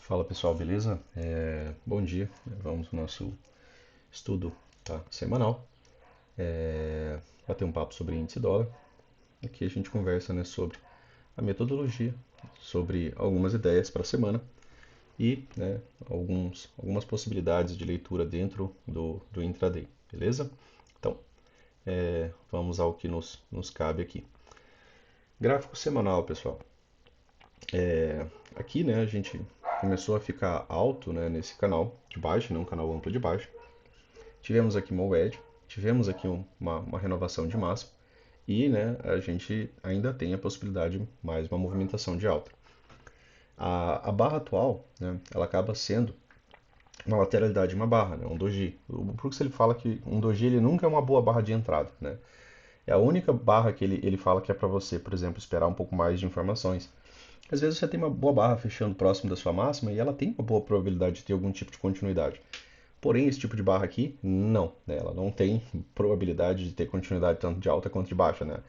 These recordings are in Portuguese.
Fala pessoal, beleza? Bom dia, vamos ao nosso estudo, tá, semanal, bater um papo sobre índice dólar. Aqui a gente conversa, né, sobre a metodologia, sobre algumas ideias para a semana e, né, algumas possibilidades de leitura dentro do intraday, beleza? Então, vamos ao que nos cabe aqui. Gráfico semanal, pessoal. Aqui, né, a gente começou a ficar alto, né, nesse canal de baixo, né, um canal amplo de baixo. Tivemos aqui uma wedge, tivemos aqui uma renovação de máximo e, né, a gente ainda tem a possibilidade de mais uma movimentação de alta. A barra atual, né, ela acaba sendo uma lateralidade de uma barra, né, um doji. O Brooks ele fala que um doji ele nunca é uma boa barra de entrada, né? É a única barra que ele fala que é para você, por exemplo, esperar um pouco mais de informações. Às vezes você tem uma boa barra fechando próximo da sua máxima e ela tem uma boa probabilidade de ter algum tipo de continuidade. Porém, esse tipo de barra aqui, não, né? Ela não tem probabilidade de ter continuidade tanto de alta quanto de baixa, né?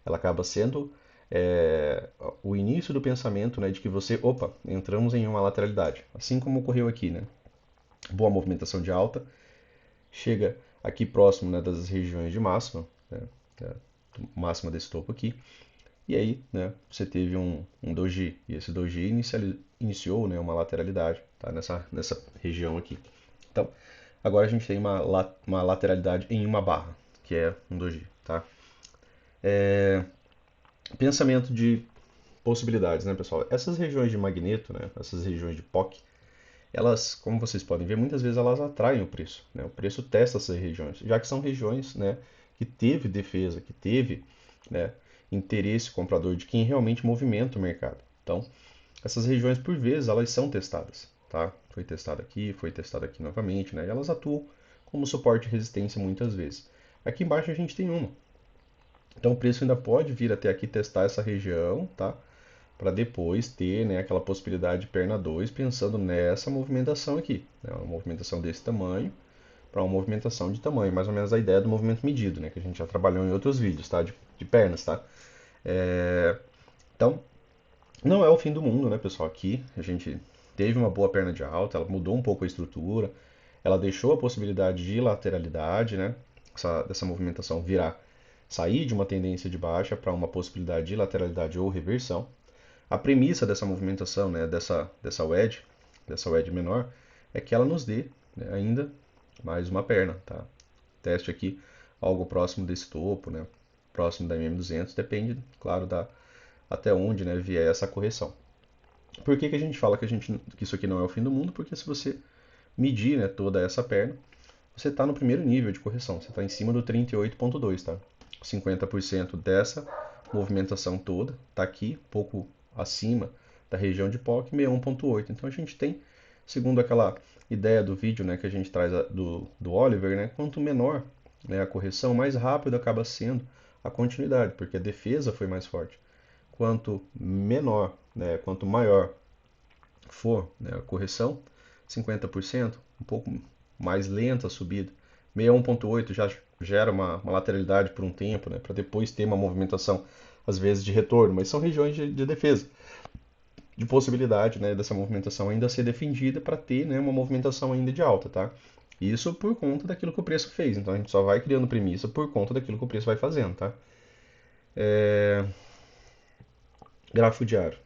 Ela acaba sendo o início do pensamento, né, de que você, opa, entramos em uma lateralidade, assim como ocorreu aqui, né? Boa movimentação de alta, chega aqui próximo, né, das regiões de máxima, né, máxima desse topo aqui, e aí, né, você teve um doji, e esse doji iniciou, né, uma lateralidade, tá, nessa região aqui. Então, agora a gente tem uma lateralidade em uma barra, que é um doji, tá? Pensamento de possibilidades, né, pessoal? Essas regiões de magneto, né, essas regiões de POC, elas, como vocês podem ver, muitas vezes elas atraem o preço, né? O preço testa essas regiões, já que são regiões, né, que teve defesa, que teve, né, interesse comprador de quem realmente movimenta o mercado. Então, essas regiões, por vezes, elas são testadas, tá? Foi testada aqui novamente, né? E elas atuam como suporte e resistência muitas vezes. Aqui embaixo a gente tem uma. Então o preço ainda pode vir até aqui testar essa região, tá? Para depois ter, né, aquela possibilidade de perna 2 pensando nessa movimentação aqui, né? Uma movimentação desse tamanho para uma movimentação de tamanho, mais ou menos a ideia do movimento medido, né? Que a gente já trabalhou em outros vídeos, tá? De pernas, tá? Então, não é o fim do mundo, né, pessoal? Aqui a gente teve uma boa perna de alta, ela mudou um pouco a estrutura, ela deixou a possibilidade de lateralidade, né? Dessa movimentação virar, sair de uma tendência de baixa para uma possibilidade de lateralidade ou reversão. A premissa dessa movimentação, né, dessa wedge menor, é que ela nos dê, né, ainda mais uma perna, tá? Teste aqui algo próximo desse topo, né? Próximo da MM200, depende, claro, até onde, né, vier essa correção. Por que a gente fala que isso aqui não é o fim do mundo? Porque se você medir, né, toda essa perna, você está no primeiro nível de correção. Você está em cima do 38,2, tá? 50% dessa movimentação toda está aqui, pouco acima da região de POC, 61,8. Então a gente tem, segundo aquela ideia do vídeo, né, que a gente traz do Oliver, né, quanto menor, né, a correção, mais rápido acaba sendo a continuidade, porque a defesa foi mais forte. Quanto menor, né, quanto maior for, né, a correção, 50%, um pouco mais lenta a subida. 61,8 já gera uma lateralidade por um tempo, né, para depois ter uma movimentação, às vezes, de retorno, mas são regiões de defesa, de possibilidade, né, dessa movimentação ainda ser defendida para ter, né, uma movimentação ainda de alta, tá? Isso por conta daquilo que o preço fez, então a gente só vai criando premissa por conta daquilo que o preço vai fazendo, tá? Gráfico diário.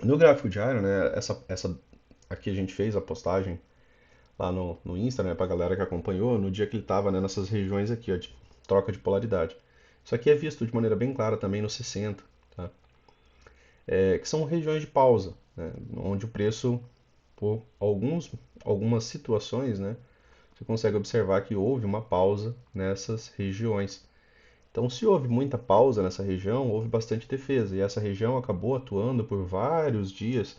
No gráfico diário, né, essa aqui a gente fez a postagem lá no Insta, né, pra galera que acompanhou, no dia que ele estava, né, nessas regiões aqui, ó, de troca de polaridade. Isso aqui é visto de maneira bem clara também no 60, tá? Que são regiões de pausa, né, onde o preço, por algumas situações, né, você consegue observar que houve uma pausa nessas regiões. Então, se houve muita pausa nessa região, houve bastante defesa, e essa região acabou atuando por vários dias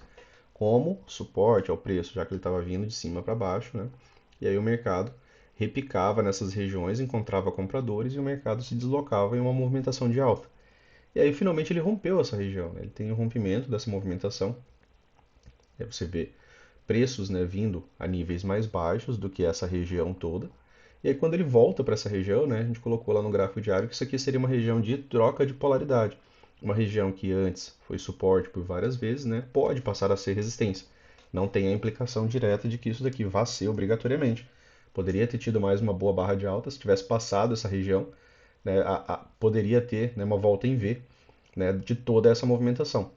como suporte ao preço, já que ele estava vindo de cima para baixo, né? E aí o mercado repicava nessas regiões, encontrava compradores e o mercado se deslocava em uma movimentação de alta. E aí finalmente ele rompeu essa região, né? Ele tem o rompimento dessa movimentação. Aí você vê preços, né, vindo a níveis mais baixos do que essa região toda. E aí quando ele volta para essa região, né, a gente colocou lá no gráfico diário que isso aqui seria uma região de troca de polaridade. Uma região que antes foi suporte por várias vezes, né, pode passar a ser resistência. Não tem a implicação direta de que isso daqui vá ser obrigatoriamente. Poderia ter tido mais uma boa barra de alta se tivesse passado essa região, né, poderia ter, né, uma volta em V, né, de toda essa movimentação.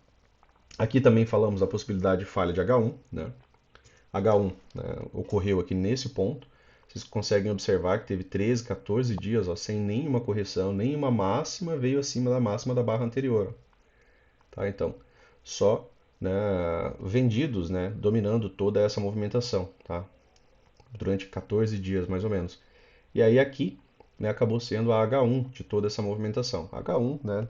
Aqui também falamos da possibilidade de falha de H1, né? H1, né, ocorreu aqui nesse ponto. Vocês conseguem observar que teve 13, 14 dias ó, sem nenhuma correção, nenhuma máxima veio acima da máxima da barra anterior. Tá? Então, só, né, vendidos, né, dominando toda essa movimentação, tá? Durante 14 dias mais ou menos. E aí aqui, né, acabou sendo a H1 de toda essa movimentação. H1, né,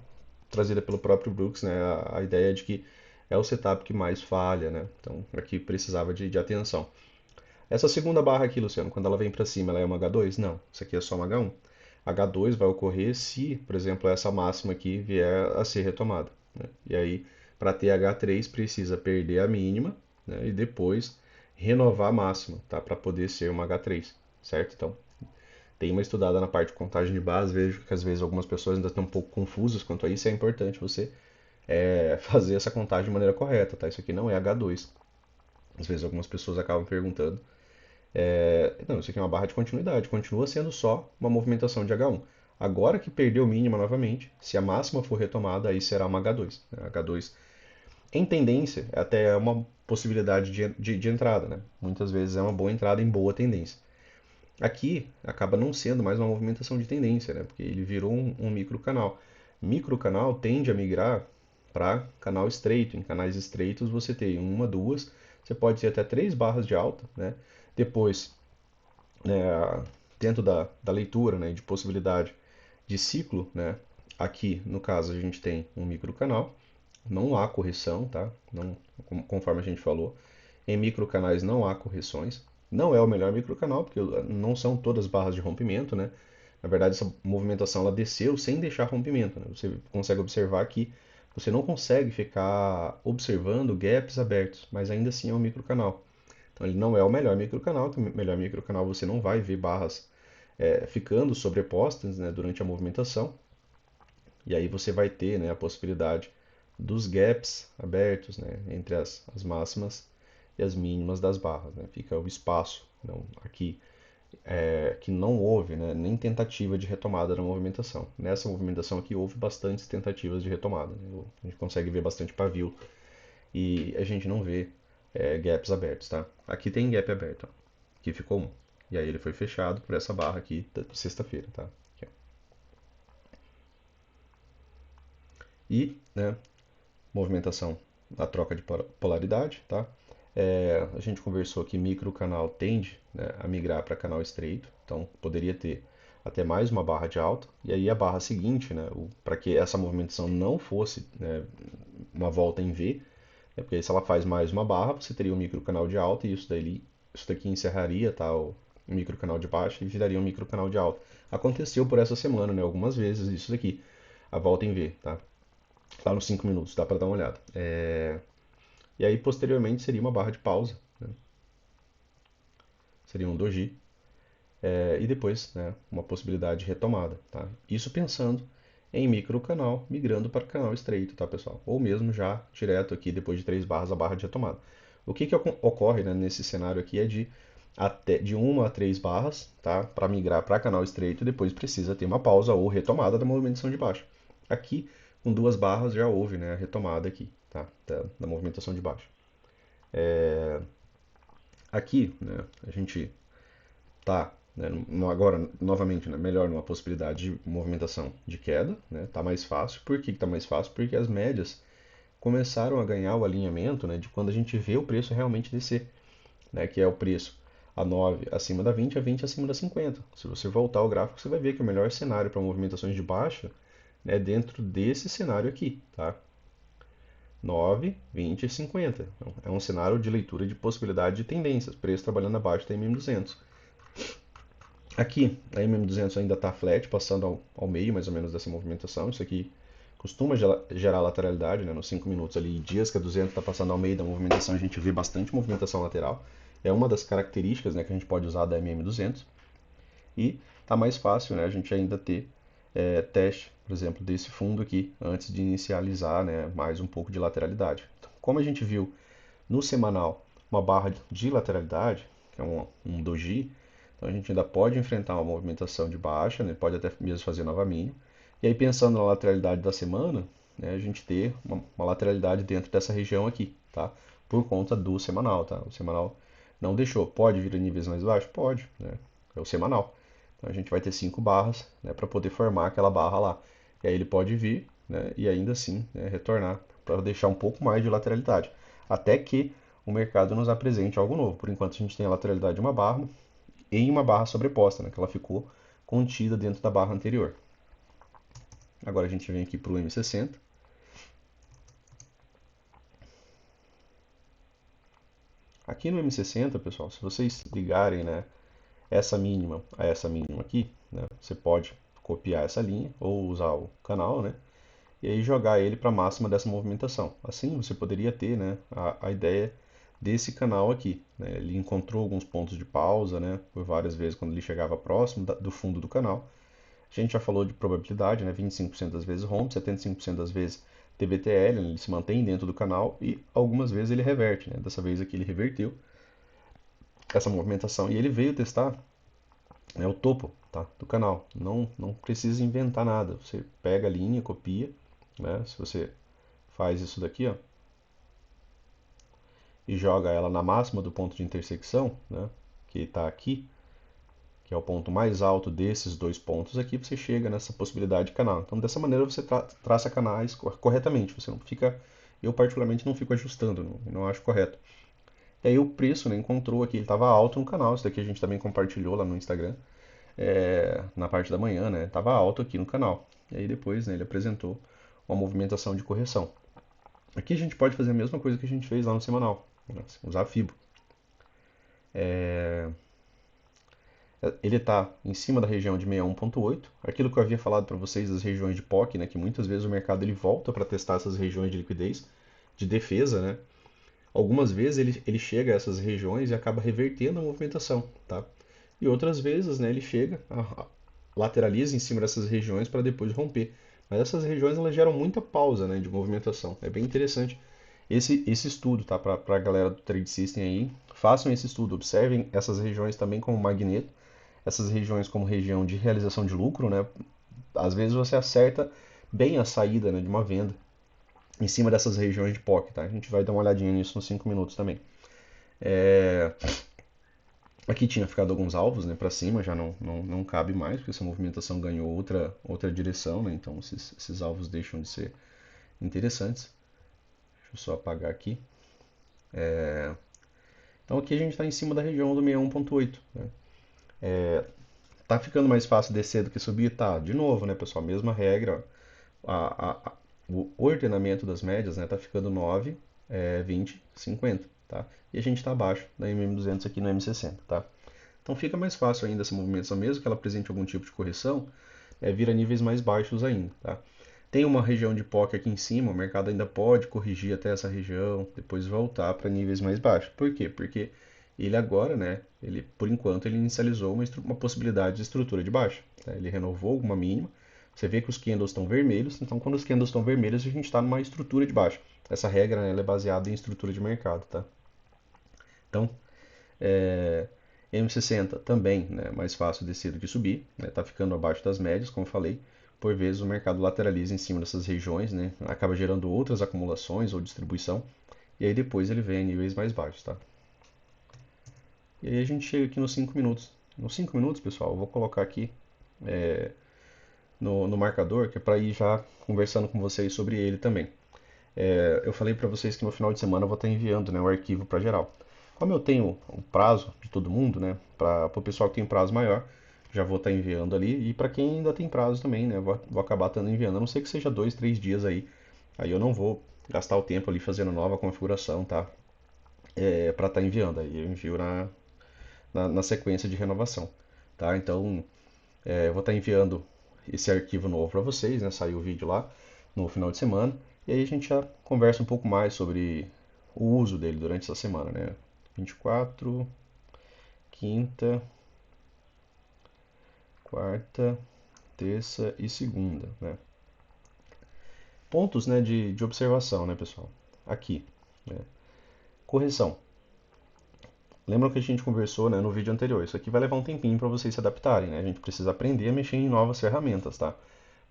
trazida pelo próprio Brooks, né, a ideia de que é o setup que mais falha, né? Então aqui precisava de atenção. Essa segunda barra aqui, Luciano, quando ela vem para cima, ela é uma H2? Não, isso aqui é só uma H1. H2 vai ocorrer se, por exemplo, essa máxima aqui vier a ser retomada, né? E aí, para ter H3, precisa perder a mínima, né, e depois renovar a máxima, tá? Para poder ser uma H3, certo? Então, tem uma estudada na parte de contagem de base, vejo que às vezes algumas pessoas ainda estão um pouco confusas quanto a isso, é importante você fazer essa contagem de maneira correta, tá? Isso aqui não é H2. Às vezes algumas pessoas acabam perguntando. Não, isso aqui é uma barra de continuidade, continua sendo só uma movimentação de H1. Agora que perdeu mínima novamente, se a máxima for retomada, aí será uma H2. H2, em tendência, até é uma possibilidade de entrada, né? Muitas vezes é uma boa entrada em boa tendência. Aqui acaba não sendo mais uma movimentação de tendência, né? Porque ele virou um microcanal. Microcanal tende a migrar para canal estreito. Em canais estreitos você tem uma, duas, você pode ter até três barras de alta, né? Depois, né, dentro da leitura, né, de possibilidade de ciclo, né? Aqui, no caso, a gente tem um microcanal, não há correção, tá? Não, conforme a gente falou, em microcanais não há correções. Não é o melhor microcanal, porque não são todas barras de rompimento, né? Na verdade, essa movimentação ela desceu sem deixar rompimento, né? Você consegue observar que você não consegue ficar observando gaps abertos, mas ainda assim é um microcanal. Então ele não é o melhor microcanal, que o melhor microcanal você não vai ver barras ficando sobrepostas, né, durante a movimentação. E aí você vai ter, né, a possibilidade dos gaps abertos, né, entre as máximas e as mínimas das barras, né? Fica o espaço, não, aqui que não houve, né, nem tentativa de retomada da movimentação. Nessa movimentação aqui houve bastantes tentativas de retomada, né? A gente consegue ver bastante pavio e a gente não vê gaps abertos, tá? Aqui tem gap aberto, ó. Aqui ficou um. E aí ele foi fechado por essa barra aqui de sexta-feira, tá? Aqui, e, né, movimentação na troca de polaridade, tá? A gente conversou que microcanal tende, né, a migrar para canal estreito, então poderia ter até mais uma barra de alta, e aí a barra seguinte, né, para que essa movimentação não fosse, né, uma volta em V, porque se ela faz mais uma barra, você teria um microcanal de alta e isso daqui encerraria tá, o microcanal de baixa e viraria um microcanal de alta. Aconteceu por essa semana, né, algumas vezes isso daqui, a volta em V, tá? Lá nos 5 minutos, dá para dar uma olhada. E aí, posteriormente, seria uma barra de pausa, né? Seria um doji, e depois, né, uma possibilidade de retomada, tá? Isso pensando em microcanal migrando para canal estreito, tá, pessoal? Ou mesmo já direto aqui, depois de 3 barras, a barra de retomada. O que ocorre, né, nesse cenário aqui é de 1 a 3 barras, tá? Para migrar para canal estreito, depois precisa ter uma pausa ou retomada da movimentação de baixo. Aqui, com 2 barras, já houve, né, a retomada aqui, tá? Da movimentação de baixo. Aqui, né, a gente tá, né, agora, novamente, né, melhor numa possibilidade de movimentação de queda, né? Tá mais fácil. Por que tá mais fácil? Porque as médias começaram a ganhar o alinhamento, né, de quando a gente vê o preço realmente descer, né, que é o preço a 9 acima da 20, a 20 acima da 50. Se você voltar ao gráfico, você vai ver que o melhor cenário para movimentações de baixa é dentro desse cenário aqui, tá? 9, 20 e 50. Então, é um cenário de leitura de possibilidade de tendências, preço trabalhando abaixo da MM200. Aqui, a MM200 ainda está flat, passando ao meio mais ou menos dessa movimentação. Isso aqui costuma gerar lateralidade, né? Nos 5 minutos ali, dias que a 200 está passando ao meio da movimentação, a gente vê bastante movimentação lateral. É uma das características, né, que a gente pode usar da MM200. E tá mais fácil, né, a gente ainda ter teste por exemplo, desse fundo aqui, antes de inicializar, né, mais um pouco de lateralidade. Então, como a gente viu no semanal uma barra de lateralidade, que é um doji, então a gente ainda pode enfrentar uma movimentação de baixa, né, pode até mesmo fazer nova mínima. E aí pensando na lateralidade da semana, né, a gente ter uma lateralidade dentro dessa região aqui, tá? Por conta do semanal, tá? O semanal não deixou. Pode vir a níveis mais baixos? Pode, né? É o semanal. Então a gente vai ter 5 barras, né, para poder formar aquela barra lá. E aí ele pode vir, né, e ainda assim, né, retornar para deixar um pouco mais de lateralidade. Até que o mercado nos apresente algo novo. Por enquanto a gente tem a lateralidade de uma barra em uma barra sobreposta, né, que ela ficou contida dentro da barra anterior. Agora a gente vem aqui para o M60. Aqui no M60, pessoal, se vocês ligarem, né, essa mínima a essa mínima aqui, né, você pode copiar essa linha ou usar o canal, né, e aí jogar ele para a máxima dessa movimentação. Assim você poderia ter, né, a ideia desse canal aqui. Né? Ele encontrou alguns pontos de pausa, né, por várias vezes quando ele chegava próximo do fundo do canal. A gente já falou de probabilidade, né, 25% das vezes rompe, 75% das vezes TBTL, né, ele se mantém dentro do canal e algumas vezes ele reverte. Né? Dessa vez aqui ele reverteu essa movimentação e ele veio testar, né, o topo, tá, do canal. Não precisa inventar nada. Você pega a linha, copia, né? Se você faz isso daqui, ó, e joga ela na máxima do ponto de intersecção, né, que está aqui, que é o ponto mais alto desses dois pontos aqui, você chega nessa possibilidade de canal. Então, dessa maneira você traça canais corretamente. Você não fica, eu particularmente não fico ajustando, não acho correto. E aí o preço, né, encontrou aqui, ele estava alto no canal. Isso daqui a gente também compartilhou lá no Instagram, na parte da manhã, né? Estava alto aqui no canal. E aí depois, né, ele apresentou uma movimentação de correção. Aqui a gente pode fazer a mesma coisa que a gente fez lá no semanal, né? Usar a FIBO. Ele está em cima da região de 61,8. Aquilo que eu havia falado para vocês das regiões de POC, né, que muitas vezes o mercado ele volta para testar essas regiões de liquidez, de defesa, né? Algumas vezes ele chega a essas regiões e acaba revertendo a movimentação, tá? E outras vezes, né, ele chega, lateraliza em cima dessas regiões para depois romper. Mas essas regiões elas geram muita pausa, né, de movimentação. É bem interessante esse estudo, tá? Para a galera do Trade System aí, façam esse estudo, observem essas regiões também como magneto, essas regiões como região de realização de lucro, né? Às vezes você acerta bem a saída, né, de uma venda em cima dessas regiões de POC, tá? A gente vai dar uma olhadinha nisso nos 5 minutos também. É... Aqui tinha ficado alguns alvos, né, para cima, já não cabe mais, porque essa movimentação ganhou outra direção, né? Então esses alvos deixam de ser interessantes. Deixa eu só apagar aqui. Então aqui a gente está em cima da região do 61,8. Né? Tá ficando mais fácil descer do que subir? Tá, de novo, né, pessoal? Mesma regra. O ordenamento das médias, né, tá ficando 9, 20, 50, tá? E a gente está abaixo da MM200 aqui no M60, tá? Então fica mais fácil ainda essa movimentação, mesmo que ela apresente algum tipo de correção, vir a níveis mais baixos ainda, tá? Tem uma região de POC aqui em cima, o mercado ainda pode corrigir até essa região, depois voltar para níveis mais baixos. Por quê? Porque ele agora, né, ele, por enquanto, ele inicializou uma possibilidade de estrutura de baixa. Tá? Ele renovou uma mínima. Você vê que os candles estão vermelhos, então quando os candles estão vermelhos, a gente está numa estrutura de baixa. Essa regra, né, ela é baseada em estrutura de mercado, tá? Então, M60 também, né, mais fácil descer do que subir, né, tá ficando abaixo das médias, como eu falei. Por vezes o mercado lateraliza em cima dessas regiões, né, acaba gerando outras acumulações ou distribuição, e aí depois ele vem a níveis mais baixos, tá? E aí a gente chega aqui nos 5 minutos. Nos 5 minutos, pessoal, eu vou colocar aqui no marcador, que é para ir já conversando com vocês sobre ele também. Eu falei para vocês que no final de semana eu vou estar enviando, né, o arquivo para geral. Como eu tenho o prazo de todo mundo, né, para o pessoal que tem prazo maior, já vou estar enviando ali. E para quem ainda tem prazo também, né, vou acabar estando enviando. A não ser que seja 2, 3 dias aí. Aí eu não vou gastar o tempo ali fazendo nova configuração, tá? Para estar enviando. Aí eu envio na sequência de renovação, tá? Então eu vou estar enviando esse arquivo novo para vocês, né? Saiu o vídeo lá no final de semana. E aí a gente já conversa um pouco mais sobre o uso dele durante essa semana, né? 24, quinta, quarta, terça e segunda, né? Pontos, né, de observação, né, pessoal? Aqui, né? Correção. Lembra que a gente conversou, né, no vídeo anterior? Isso aqui vai levar um tempinho para vocês se adaptarem, né? A gente precisa aprender a mexer em novas ferramentas, tá?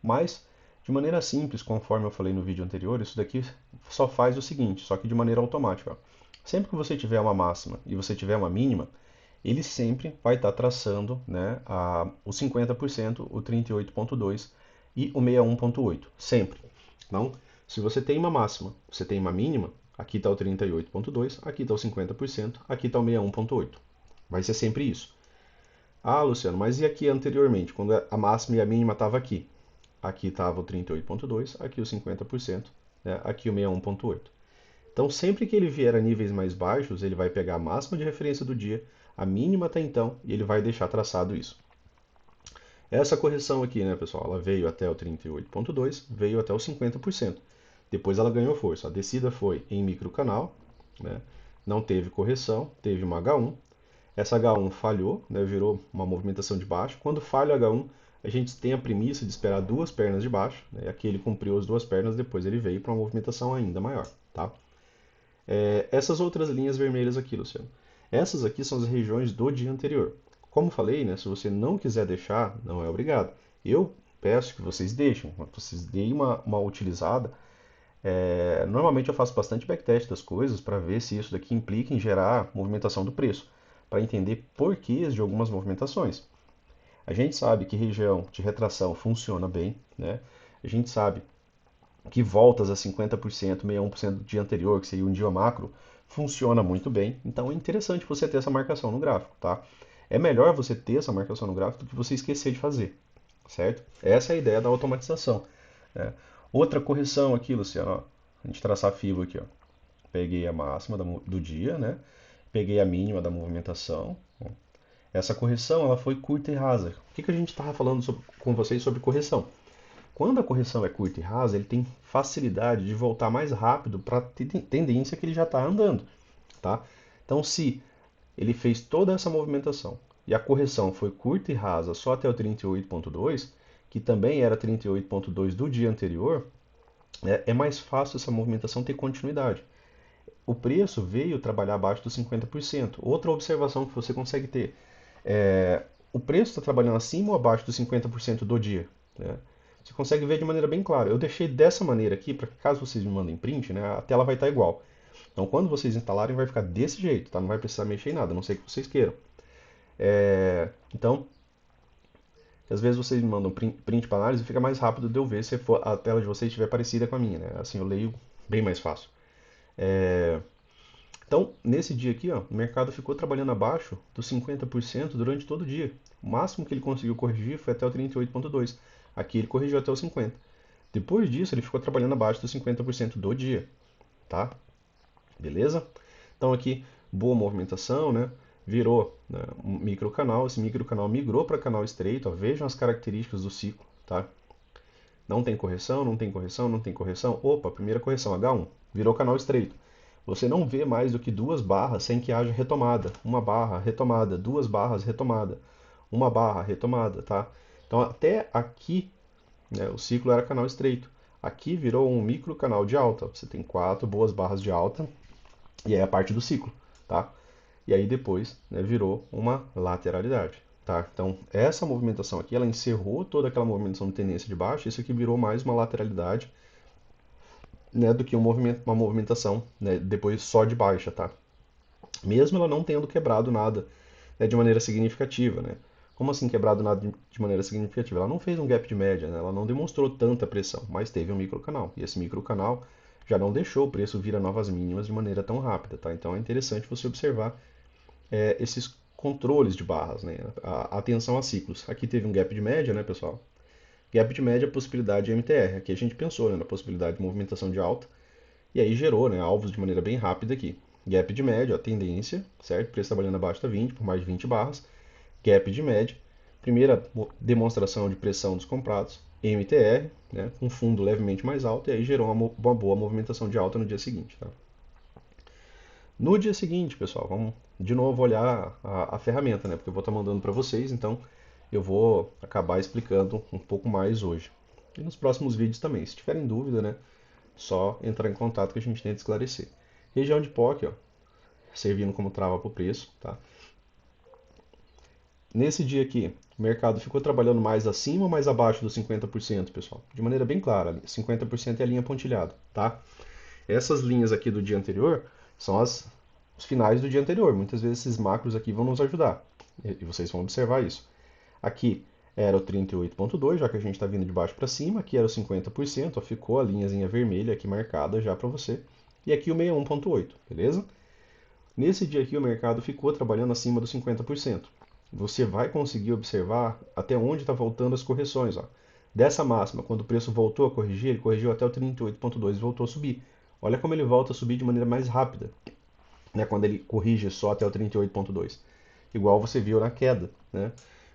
Mas, de maneira simples, conforme eu falei no vídeo anterior, isso daqui só faz o seguinte, só que de maneira automática. Ó. Sempre que você tiver uma máxima e você tiver uma mínima, ele sempre vai estar traçando, né, o 50%, o 38,2 e o 61,8. Sempre. Então, se você tem uma máxima, você tem uma mínima, aqui está o 38,2, aqui está o 50%, aqui está o 61,8. Vai ser sempre isso. Ah, Luciano, mas e aqui anteriormente, quando a máxima e a mínima estavam aqui? Aqui estava o 38,2, aqui o 50%, né? Aqui o 61,8. Então, sempre que ele vier a níveis mais baixos, ele vai pegar a máxima de referência do dia, a mínima até então, e ele vai deixar traçado isso. Essa correção aqui, né, pessoal, ela veio até o 38,2, veio até o 50%. Depois ela ganhou força. A descida foi em microcanal, né? Não teve correção, teve uma H1. Essa H1 falhou, né? Virou uma movimentação de baixo. Quando falha a H1, a gente tem a premissa de esperar duas pernas de baixo. Né? Aqui ele cumpriu as duas pernas, depois ele veio para uma movimentação ainda maior. Tá? Essas outras linhas vermelhas aqui, Luciano. Essas aqui são as regiões do dia anterior. Como falei, né, se você não quiser deixar, não é obrigado. Eu peço que vocês deixem, que vocês deem uma utilizada. Normalmente eu faço bastante backtest das coisas para ver se isso daqui implica em gerar movimentação do preço, para entender porquês de algumas movimentações. A gente sabe que região de retração funciona bem, né? A gente sabe que voltas a 50%, 61% do dia anterior, que seria um dia macro, funciona muito bem. Então é interessante você ter essa marcação no gráfico, tá? É melhor você ter essa marcação no gráfico do que você esquecer de fazer, certo? Essa é a ideia da automatização. Né? Outra correção aqui, Luciano, ó, a gente traçar a FIBO aqui, ó. Peguei a máxima do dia, né? Peguei a mínima da movimentação. Essa correção ela foi curta e rasa. O que a gente estava falando com vocês sobre correção? Quando a correção é curta e rasa, ele tem facilidade de voltar mais rápido para a tendência que ele já está andando, tá? Então, se ele fez toda essa movimentação e a correção foi curta e rasa só até o 38,2, que também era 38,2 do dia anterior, é mais fácil essa movimentação ter continuidade. O preço veio trabalhar abaixo dos 50%. Outra observação que você consegue ter é o preço está trabalhando acima ou abaixo dos 50% do dia, né? Você consegue ver de maneira bem clara. Eu deixei dessa maneira aqui para que caso vocês me mandem print, né, a tela vai estar igual. Então quando vocês instalarem vai ficar desse jeito, tá? Não vai precisar mexer em nada, a não ser que vocês queiram. Então, às vezes vocês me mandam print para análise e fica mais rápido de eu ver se a tela de vocês estiver parecida com a minha, né? Assim eu leio bem mais fácil. Então, nesse dia aqui, ó, o mercado ficou trabalhando abaixo dos 50% durante todo o dia. O máximo que ele conseguiu corrigir foi até o 38,2. Aqui ele corrigiu até o 50. Depois disso, ele ficou trabalhando abaixo dos 50% do dia, tá? Beleza? Então aqui, boa movimentação, né? Virou, né, um microcanal. Esse microcanal migrou para canal estreito. Ó. Vejam as características do ciclo, tá? Não tem correção, não tem correção, não tem correção. Opa, primeira correção, H1. Virou canal estreito. Você não vê mais do que duas barras sem que haja retomada. Uma barra, retomada. Duas barras, retomada. Uma barra, retomada, tá? Então até aqui, né, o ciclo era canal estreito. Aqui virou um micro canal de alta. Você tem quatro boas barras de alta e aí a parte do ciclo, tá? E aí depois, né, virou uma lateralidade, tá? Então essa movimentação aqui, ela encerrou toda aquela movimentação de tendência de baixa. Isso aqui virou mais uma lateralidade, né, do que uma movimentação, né, depois só de baixa, tá? Mesmo ela não tendo quebrado nada, né, de maneira significativa, né? Como assim quebrado nada de maneira significativa? Ela não fez um gap de média, né? Ela não demonstrou tanta pressão, mas teve um microcanal. E esse microcanal já não deixou o preço vir a novas mínimas de maneira tão rápida, tá? Então é interessante você observar esses controles de barras, né? A atenção a ciclos. Aqui teve um gap de média, né, pessoal? Gap de média, possibilidade de MTR. Aqui a gente pensou, né, na possibilidade de movimentação de alta e aí gerou, né, alvos de maneira bem rápida aqui. Gap de média, ó, tendência, certo? Preço trabalhando abaixo da 20, por mais de 20 barras. Gap de média, primeira demonstração de pressão dos comprados, MTR, né, com fundo levemente mais alto, e aí gerou uma boa movimentação de alta no dia seguinte. Tá? No dia seguinte, pessoal, vamos de novo olhar a ferramenta, né, porque eu vou estar mandando para vocês, então eu vou acabar explicando um pouco mais hoje. e nos próximos vídeos também. Se tiverem dúvida, né, só entrar em contato que a gente tenta esclarecer. Região de POC, ó, servindo como trava para o preço, tá? Nesse dia aqui, o mercado ficou trabalhando mais acima ou mais abaixo dos 50%, pessoal? De maneira bem clara, 50% é a linha pontilhada, tá? Essas linhas aqui do dia anterior são os finais do dia anterior. Muitas vezes esses macros aqui vão nos ajudar. E vocês vão observar isso. Aqui era o 38,2, já que a gente está vindo de baixo para cima. Aqui era o 50%, ó, ficou a linhazinha vermelha aqui marcada já para você. E aqui o 61,8, beleza? Nesse dia aqui o mercado ficou trabalhando acima dos 50%. Você vai conseguir observar até onde está voltando as correções. Ó. Dessa máxima, quando o preço voltou a corrigir, ele corrigiu até o 38,2 e voltou a subir. Olha como ele volta a subir de maneira mais rápida, né, quando ele corrige só até o 38,2. Igual você viu na queda. Né?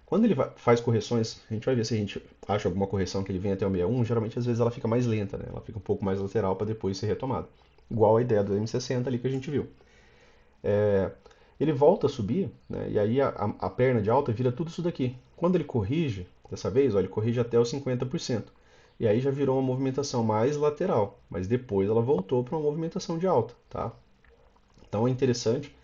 Quando ele faz correções, a gente vai ver se a gente acha alguma correção que ele vem até o 61, geralmente às vezes ela fica mais lenta, né? Ela fica um pouco mais lateral para depois ser retomada. Igual a ideia do M60 ali que a gente viu. Ele volta a subir, né, e aí a perna de alta vira tudo isso daqui. Quando ele corrige, dessa vez, ó, ele corrige até os 50%. E aí já virou uma movimentação mais lateral, mas depois ela voltou para uma movimentação de alta, tá? Então é interessante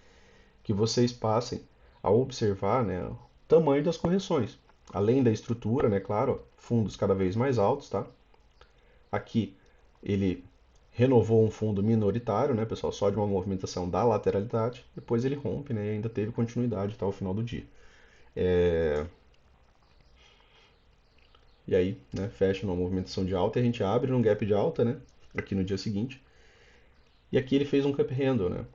que vocês passem a observar, né, o tamanho das correções. Além da estrutura, né, claro, fundos cada vez mais altos, tá? Aqui ele renovou um fundo minoritário, né, pessoal, só de uma movimentação da lateralidade. Depois ele rompe, né, e ainda teve continuidade até o final do dia. E aí, né, fecha numa movimentação de alta e a gente abre num gap de alta, né, aqui no dia seguinte. E aqui ele fez um cup handle, né.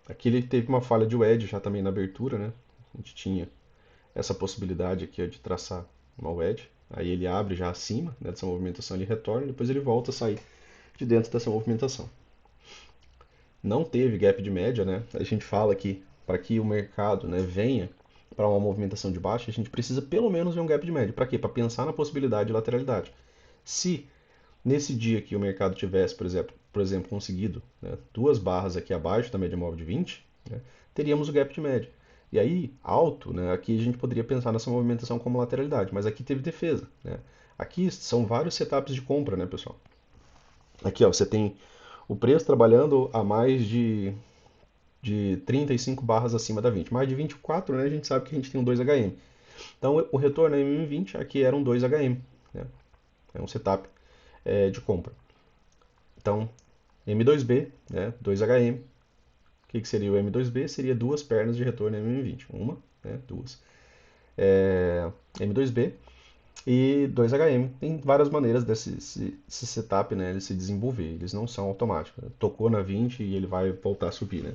Aqui ele teve uma falha de wedge já também na abertura, né. A gente tinha essa possibilidade aqui ó, de traçar uma wedge. Aí ele abre já acima, né, dessa movimentação, ele retorna, depois ele volta a sair de dentro dessa movimentação. Não teve gap de média, né? A gente fala que para que o mercado, né, venha para uma movimentação de baixa, a gente precisa pelo menos ver um gap de média. Para quê? Para pensar na possibilidade de lateralidade. Se nesse dia que o mercado tivesse, por exemplo conseguido, né, duas barras aqui abaixo da média móvel de 20, né, teríamos o gap de média. E aí, alto, né, aqui a gente poderia pensar nessa movimentação como lateralidade, mas aqui teve defesa. Né? Aqui são vários setups de compra, né, pessoal? Aqui ó, você tem o preço trabalhando a mais de 35 barras acima da 20. Mais de 24, né, a gente sabe que a gente tem um 2HM. Então o retorno é M20, aqui era um 2HM. Né? É um setup de compra. Então, M2B, né, 2HM. O que seria o M2B? Seria duas pernas de retorno M20. Uma, né, duas. M2B e 2HM. Tem várias maneiras desse setup, né, ele se desenvolver. Eles não são automáticos. Né? Tocou na 20 e ele vai voltar a subir. Né?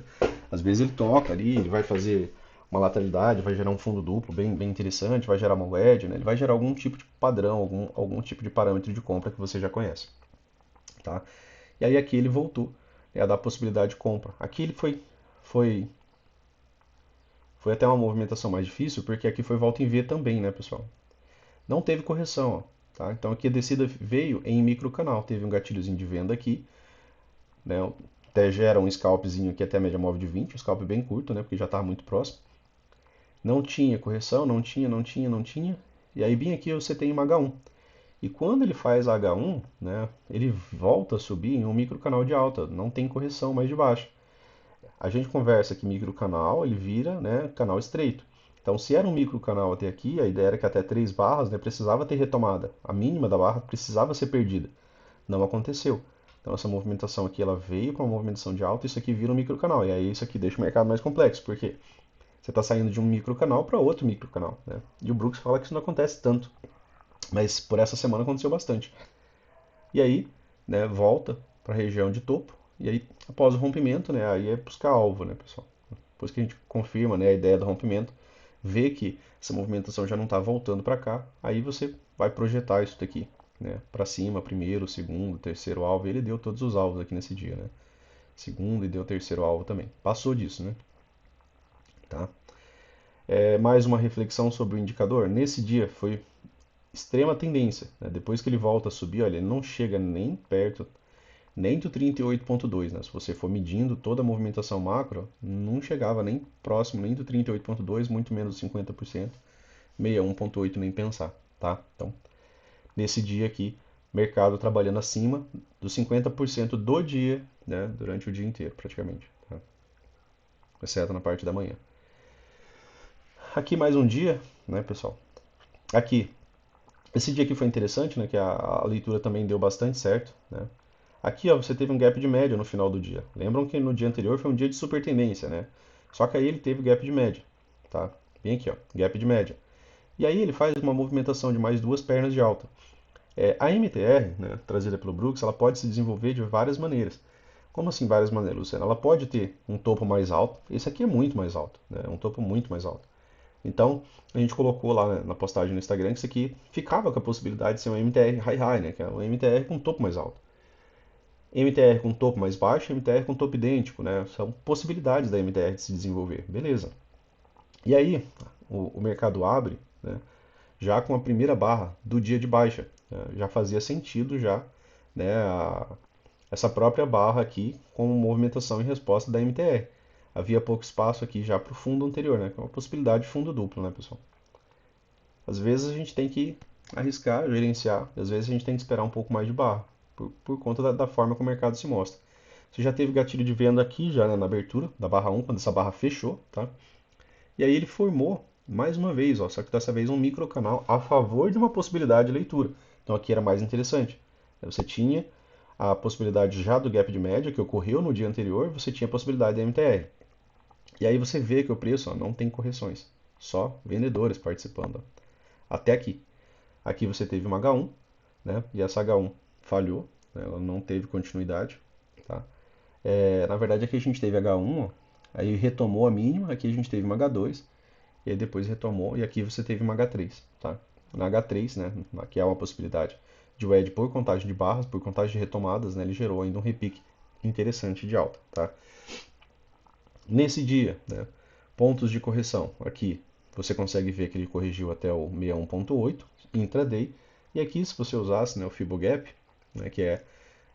Às vezes ele toca ali, ele vai fazer uma lateralidade, vai gerar um fundo duplo bem interessante, vai gerar uma wedge, né? Ele vai gerar algum tipo de padrão, algum tipo de parâmetro de compra que você já conhece. Tá? E aí aqui ele voltou, né, a dar a possibilidade de compra. Aqui ele foi, foi até uma movimentação mais difícil, porque aqui foi volta em V também, né, pessoal? Não teve correção, ó, tá? Então aqui a descida veio em micro canal, teve um gatilhozinho de venda aqui, né? Até gera um scalpzinho aqui até a média móvel de 20, um scalp bem curto, né? Porque já estava muito próximo. Não tinha correção, não tinha. E aí bem aqui você tem uma H1. E quando ele faz H1, né, ele volta a subir em um microcanal de alta, não tem correção mais de baixo. A gente conversa que microcanal ele vira, né, canal estreito. Então, se era um microcanal até aqui, a ideia era que até 3 barras, né, precisava ter retomada. A mínima da barra precisava ser perdida. Não aconteceu. Então, essa movimentação aqui ela veio para uma movimentação de alta, isso aqui vira um microcanal. E aí isso aqui deixa o mercado mais complexo, porque você está saindo de um microcanal para outro microcanal. Né? E o Brooks fala que isso não acontece tanto, mas por essa semana aconteceu bastante. E aí, né, volta para a região de topo, e aí após o rompimento, né, aí é buscar alvo, né, pessoal? Depois que a gente confirma, né, a ideia do rompimento, vê que essa movimentação já não está voltando para cá, aí você vai projetar isso daqui, né, para cima, primeiro, segundo, terceiro alvo, e ele deu todos os alvos aqui nesse dia, né? Segundo e deu terceiro alvo também. Passou disso, né? Tá? Mais uma reflexão sobre o indicador. Nesse dia foi extrema tendência. Né? Depois que ele volta a subir, olha, ele não chega nem perto, nem do 38,2. Né? Se você for medindo toda a movimentação macro, não chegava nem próximo nem do 38,2, muito menos do 50%. 61,8 nem pensar. Tá? Então, nesse dia aqui, mercado trabalhando acima dos 50% do dia, né, durante o dia inteiro, praticamente, tá? Exceto na parte da manhã. Aqui mais um dia, né, pessoal? Aqui, esse dia aqui foi interessante, né, que a leitura também deu bastante certo, né? Aqui, ó, você teve um gap de média no final do dia. Lembram que no dia anterior foi um dia de super tendência, né? Só que aí ele teve gap de média, tá? Bem aqui, ó, gap de média. E aí ele faz uma movimentação de mais duas pernas de alta. A MTR, né, trazida pelo Brooks, ela pode se desenvolver de várias maneiras. Como assim várias maneiras, Luciano? Ela pode ter um topo mais alto. Esse aqui é muito mais alto, né? É um topo muito mais alto. Então, a gente colocou lá na postagem no Instagram que isso aqui ficava com a possibilidade de ser um MTR high-high, né? Que é um MTR com topo mais alto. MTR com topo mais baixo, MTR com topo idêntico, né? São possibilidades da MTR de se desenvolver, beleza. E aí, o mercado abre, né, já com a primeira barra do dia de baixa. Já fazia sentido já, né, essa própria barra aqui com movimentação em resposta da MTR. Havia pouco espaço aqui já para o fundo anterior, né, que é uma possibilidade de fundo duplo, né, pessoal? Às vezes a gente tem que arriscar, gerenciar, e às vezes a gente tem que esperar um pouco mais de barra, por conta da forma como o mercado se mostra. Você já teve gatilho de venda aqui, já, né, na abertura da barra 1, quando essa barra fechou, tá? E aí ele formou, mais uma vez, ó, só que dessa vez um microcanal a favor de uma possibilidade de leitura. Então aqui era mais interessante. Você tinha a possibilidade já do gap de média, que ocorreu no dia anterior, você tinha a possibilidade da MTR. E aí você vê que o preço, ó, não tem correções, só vendedores participando, ó, até aqui. Aqui você teve uma H1, né? E essa H1 falhou, né? Ela não teve continuidade, tá? Na verdade aqui a gente teve H1, ó, aí retomou a mínima, aqui a gente teve uma H2, e aí depois retomou, e aqui você teve uma H3, tá? Na H3, né, aqui há uma possibilidade de wedge por contagem de barras, por contagem de retomadas, né, ele gerou ainda um repique interessante de alta, tá? Nesse dia, né, pontos de correção, aqui você consegue ver que ele corrigiu até o 61.8 intraday, e aqui se você usasse, né, o Fibogap, né, que é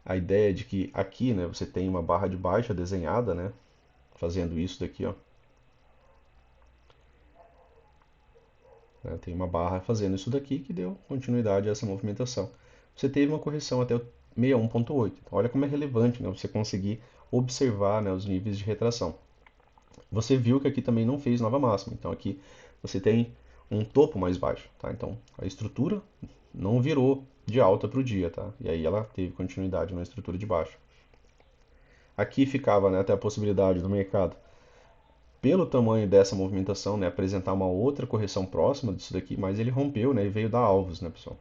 a ideia de que aqui, né, você tem uma barra de baixa desenhada, né, fazendo isso daqui, ó, né, tem uma barra fazendo isso daqui que deu continuidade a essa movimentação. Você teve uma correção até o 61.8. Então, olha como é relevante, né, você conseguir observar, né, os níveis de retração. Você viu que aqui também não fez nova máxima. Então aqui você tem um topo mais baixo, tá? Então a estrutura não virou de alta para o dia, tá? E aí ela teve continuidade na estrutura de baixo. Aqui ficava, né, até a possibilidade do mercado, pelo tamanho dessa movimentação, né, apresentar uma outra correção próxima disso daqui, mas ele rompeu, né, e veio dar alvos, né, pessoal?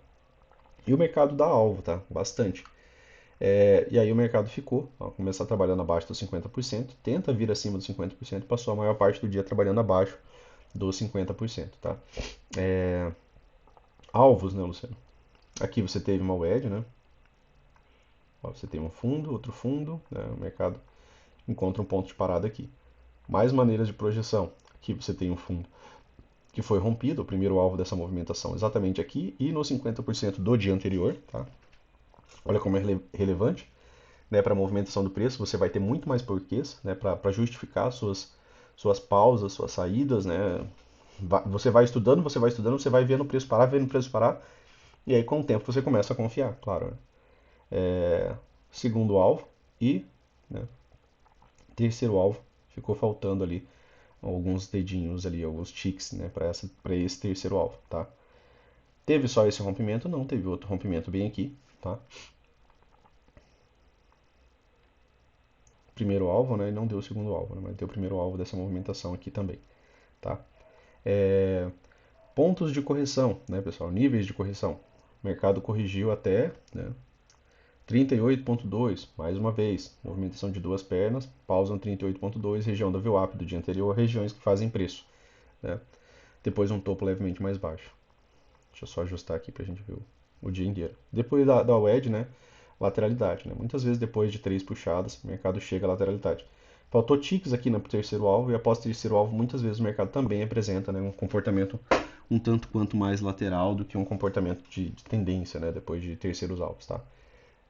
E o mercado dá alvo, tá? Bastante. E aí o mercado ficou, ó, começar trabalhando abaixo dos 50%, tenta vir acima dos 50%, passou a maior parte do dia trabalhando abaixo dos 50%, tá? Alvos, né, Luciano? Aqui você teve uma wedge, né? Ó, você tem um fundo, outro fundo, né? O mercado encontra um ponto de parada aqui. Mais maneiras de projeção. Aqui você tem um fundo que foi rompido, o primeiro alvo dessa movimentação exatamente aqui e no 50% do dia anterior, tá? Olha como é relevante, né, para a movimentação do preço, você vai ter muito mais porquês, né, para justificar suas pausas, suas saídas, né? Você vai estudando, você vai vendo o preço parar, vendo o preço parar, e aí com o tempo você começa a confiar, claro, né? Segundo alvo e, né, terceiro alvo. Ficou faltando ali alguns dedinhos ali, alguns ticks, né, para esse terceiro alvo, tá? Teve só esse rompimento? Não, teve outro rompimento bem aqui, tá? Primeiro alvo, né, e não deu o segundo alvo, né, mas deu o primeiro alvo dessa movimentação aqui também, tá? É, pontos de correção, né, pessoal? Níveis de correção. O mercado corrigiu até, né, 38.2, mais uma vez, movimentação de duas pernas, pausa no 38.2, região da VWAP do dia anterior, regiões que fazem preço, né? Depois um topo levemente mais baixo. Deixa eu só ajustar aqui para a gente ver o dia inteiro. Depois da wedge, né? Lateralidade, né? Muitas vezes depois de três puxadas, o mercado chega à lateralidade. Faltou ticks aqui no terceiro alvo e após o terceiro alvo, muitas vezes o mercado também apresenta, né, um comportamento um tanto quanto mais lateral do que um comportamento de tendência, né, depois de terceiros alvos, tá?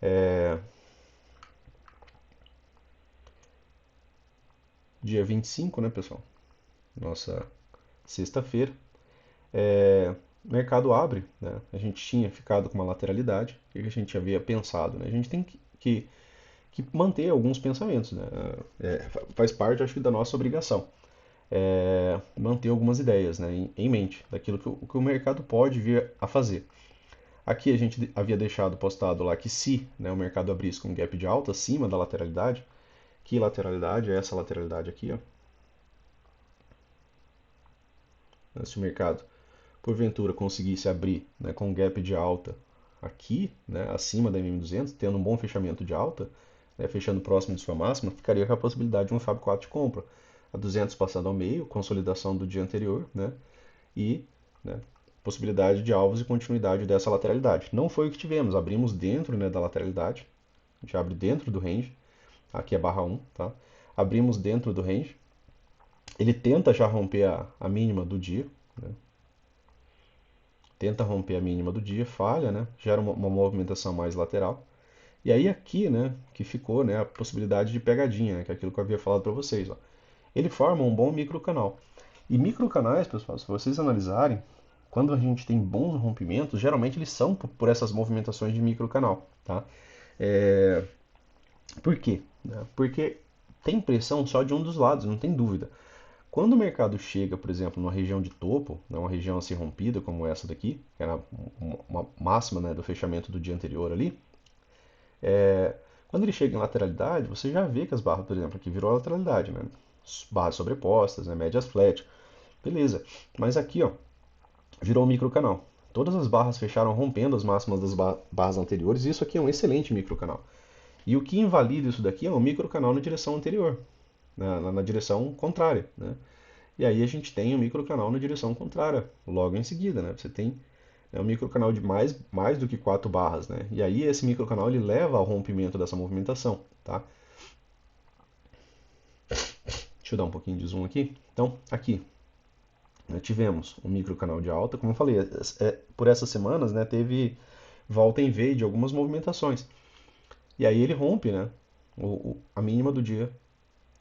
É, dia 25, né, pessoal? Nossa sexta-feira. o mercado abre, né? A gente tinha ficado com uma lateralidade, o que a gente havia pensado, né? A gente tem que manter alguns pensamentos, né? Faz parte, acho que, da nossa obrigação. Manter algumas ideias, né, em mente, daquilo que o mercado pode vir a fazer. Aqui a gente havia deixado postado lá que se, né, o mercado abrisse com um gap de alta acima da lateralidade, que lateralidade é essa lateralidade aqui, ó. Se o mercado porventura conseguisse abrir, né, com um gap de alta aqui, né, acima da MM200, tendo um bom fechamento de alta, né, fechando próximo de sua máxima, ficaria com a possibilidade de um Fab 4 de compra. A 200 passando ao meio, consolidação do dia anterior, né, e, né, possibilidade de alvos e continuidade dessa lateralidade. Não foi o que tivemos, abrimos dentro, né, da lateralidade, a gente abre dentro do range, aqui é barra 1, tá? Abrimos dentro do range, ele tenta já romper a mínima do dia, né? Tenta romper a mínima do dia, falha, né? Gera uma movimentação mais lateral. E aí aqui, né, que ficou, né, a possibilidade de pegadinha, né, que é aquilo que eu havia falado para vocês, ó. Ele forma um bom microcanal. E microcanais, pessoal, se vocês analisarem, quando a gente tem bons rompimentos, geralmente eles são por essas movimentações de microcanal, tá? É... Por quê? Porque tem pressão só de um dos lados, não tem dúvida. Quando o mercado chega, por exemplo, numa região de topo, né, uma região assim rompida como essa daqui, que era uma máxima, né, do fechamento do dia anterior ali, quando ele chega em lateralidade, você já vê que as barras, por exemplo, aqui virou lateralidade, né? Barras sobrepostas, né, médias flat, beleza. Mas aqui, ó, virou um microcanal. Todas as barras fecharam rompendo as máximas das barras anteriores, e isso aqui é um excelente microcanal. E o que invalida isso daqui é um microcanal na direção anterior, na direção contrária, né? E aí a gente tem um microcanal na direção contrária, logo em seguida, né? Você tem um microcanal de mais do que 4 barras, né? E aí esse microcanal ele leva ao rompimento dessa movimentação, tá? Deixa eu dar um pouquinho de zoom aqui. Então, aqui, né, tivemos um microcanal de alta, como eu falei, por essas semanas, né, teve volta em V de algumas movimentações. E aí ele rompe, né, a mínima do dia,